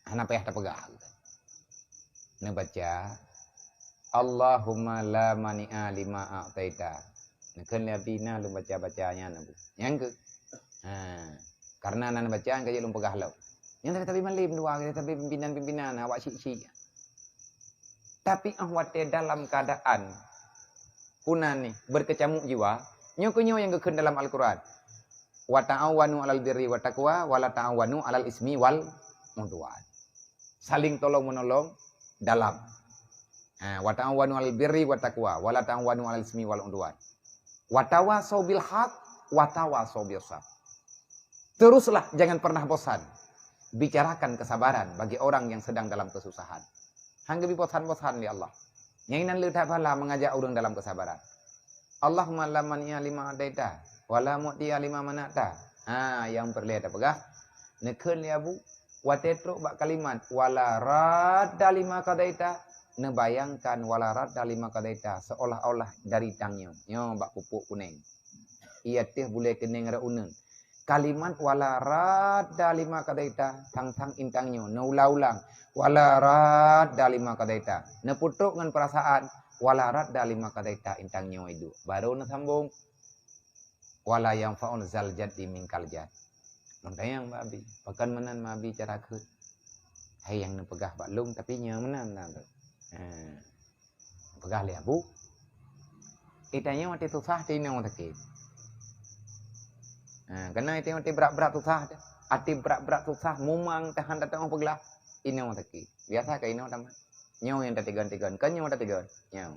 [SPEAKER 2] anak payah terpegah. Nak baca Allahumma la mani'a lima a'taita. Nak kena bina lu baca-bacanya nabu. Yang ke karena anak bacaan kaya lung pegah lau. Yang tapi malim dua kita tapi pimpinan awak cik-cik. Tapi awak dalam keadaan punan ni berkecamuk jiwa. Nyo yang gekun dalam Al-Quran. Wa ta'awanu 'alal birri wa taqwa wa la ta'awanu 'alal ismi wal udwan. Saling tolong menolong dalam. Wa ta'awanu 'alal birri wa taqwa wa la ta'awanu 'alal ismi wal udwan. Wa tawasau bil haq wa tawasau bis sabr. Teruslah jangan pernah bosan. Bicarakan kesabaran bagi orang yang sedang dalam kesusahan. Hangga bi bosan-bosan ya Allah. Nyainan lu tak pala mengajak orang dalam kesabaran. Allahumma la mani'a lima adaita wala mu'tiya lima manata. Yang perlu ada pegah. Nekeun ya bu, wa tetruk bak kalimat wala radda lima qadaita. Nebayangkan wala radda lima qadaita seolah-olah dari tangnya. Nyo bak pupuk kuning. Ia teh boleh kening rauneun. Kalimat wala radda lima qadaita tang-tang intangnya neulang-ulang. Wala radda lima qadaita. Neputruk dengan perasaan wala radda lima qadaita intangnya itu. Baru nak sambung wala yang faun zal jaddi min kaljat. Mentayang babi, pakan menan mabi cara keut. Hai yang nepegah bak lung tapi nya menan dah tu. Pegah le abu. Itanya mati susah ti nang takit. Kena itu mati berat-berat susah. Ati berat-berat susah mumang tahan datang peglah. Ini orang takit. Biasa kai no taman. Nyaw yang tiga-tiga, kan nyaw tiga, nyaw.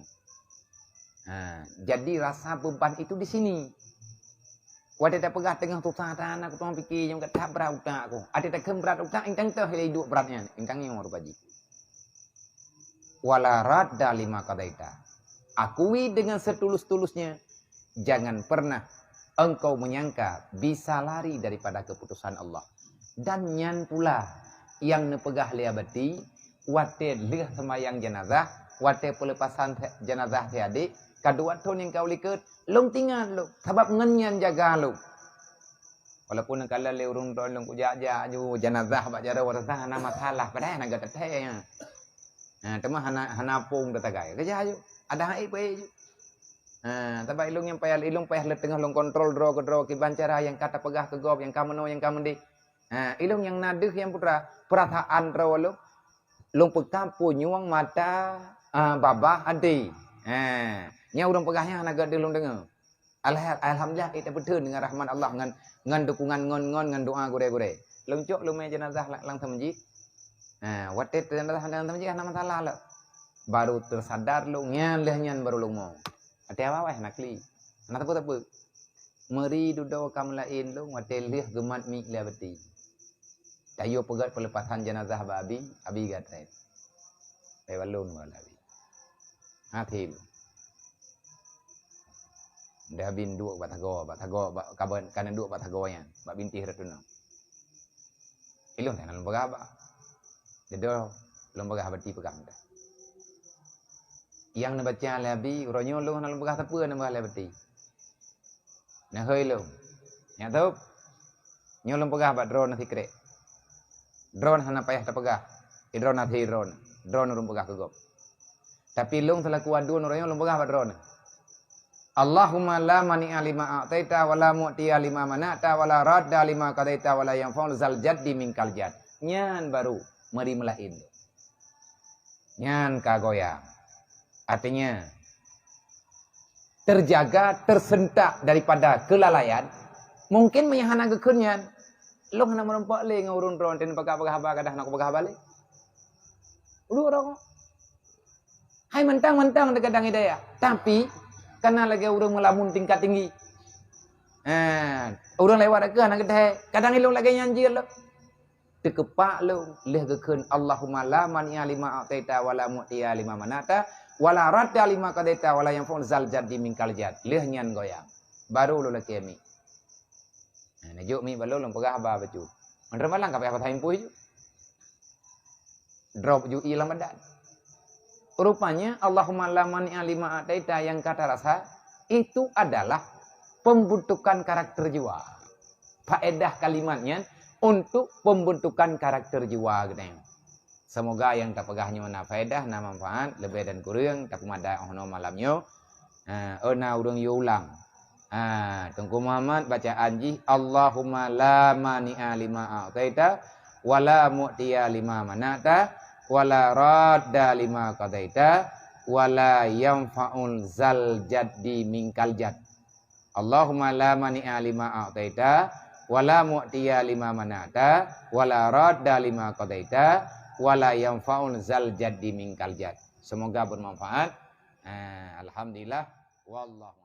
[SPEAKER 2] Jadi rasa beban itu di sini. Wadah tak pegah tengah susah tanah aku tuang fikir yang tak berat utak aku. Ada tak berat utak intang teh hidup beratnya, intang yang orang baji. Wala radda lima qadaita. Akui dengan setulus-tulusnya, jangan pernah engkau menyangka bisa lari daripada keputusan Allah. Dan nyan pula yang nepegah liabati wate leh sembahyang jenazah, wate pelepasan jenazah tiadi, kedua tahun yang kau likut, long tinggal lu, sebab ngenyan jaga lu. Walaupun kalau le urung don long kujaja ju jenazah bak jara warasah ana masalah, padahal naga teteh. Tema hana pung tatagai. Kerja ju, ada hai pe ju. Tapi ilung yang payah ilung payah le tengah long kontrol draw ke draw ki bancara yang kata pegah ke gob yang kamu no yang kamu di. Ilung yang nadeh yang putra perasaan draw lu. Long pekam punyuang mata babah adi. Nya urang pegahnya naga de long dengar. Alhamdulillah kita betul dengan rahmat Allah ngan dukungan ngon doa gure-gure. Long cok lu mai jenazah lang masjid. Watet jenazah lang masjid ana masalah lah. Baru tersadar lu nyan baru lu mau. Ati apa weh nakli. Nak tapu. Meri dudo kam lain lu watet leh gemat mi lebati. Tayo pegat pelepasan jenazah babi, abi gatai. Pebalun walabi. Hatil. Dah bin dua batago kaban kanan dua batagonya, bak binti ratuna. Ilung tanah lembaga ba. Dedo lembaga bati pegang dah. Yang nak baca labi, uronyo lu nak lembaga tepu nak baca bati. Nak hoi lu. Nya tu. Nyo lembaga ba drone sikre. Drone hana payah terpegah. Drone nanti drone. Drone urung pegah ke gop. Tapi lung selaku adun orang lung pegah drone. Allahumma la mani'a lima a'taita wa la mu'tiya lima mana'ta wa la radda lima qadaita wa la yanfa'ul zal jaddi minkal jad. Nyan baru meri melain. Nyan kagoyang. Artinya terjaga, tersentak daripada kelalaian, mungkin menyahana kekenyan. Lo hana merempak le ngurun ron ten pakai haba kadah nak pakai balik. Ulu orang. Hai mentang-mentang dekat dang hidayah, tapi karena lagi orang melamun tingkat tinggi. Orang lewat ke anak kedai, kadang ilung lagi nyanjir lo. Tekepak lo leh keken Allahumma la mani'a lima a'taita wala mu'tiya lima manata wala radda lima qadaita wala yanfa'ul zal jaddi minkal jad. Leh nyan goyang. Baru lo laki mi. Najuk mi balu long pegah ba baju. Mandra malang ka pa thaim puy. Drop ju ilang badan. Rupanya Allahumma la mani'a lima a'taita yang kata rasa itu adalah pembentukan karakter jiwa. Faedah kalimatnya untuk pembentukan karakter jiwa gitu. Semoga yang tak pegahnya mana faedah, na manfaat, lebih dan kurang tak kumada ono malamnya. Ona urang yo ulang. Tengku Muhammad baca anji Allahumma la mani'a lima a'taita wala mu'tiya lima manata wala radda lima qadaita wala yanfa'ul zal jaddi minkal jad. Allahumma la mani'a lima a'taita wala mu'tiya lima manata wala radda lima qadaita wala yanfa'ul zal jaddi minkal jad. Semoga bermanfaat. Alhamdulillah wallahu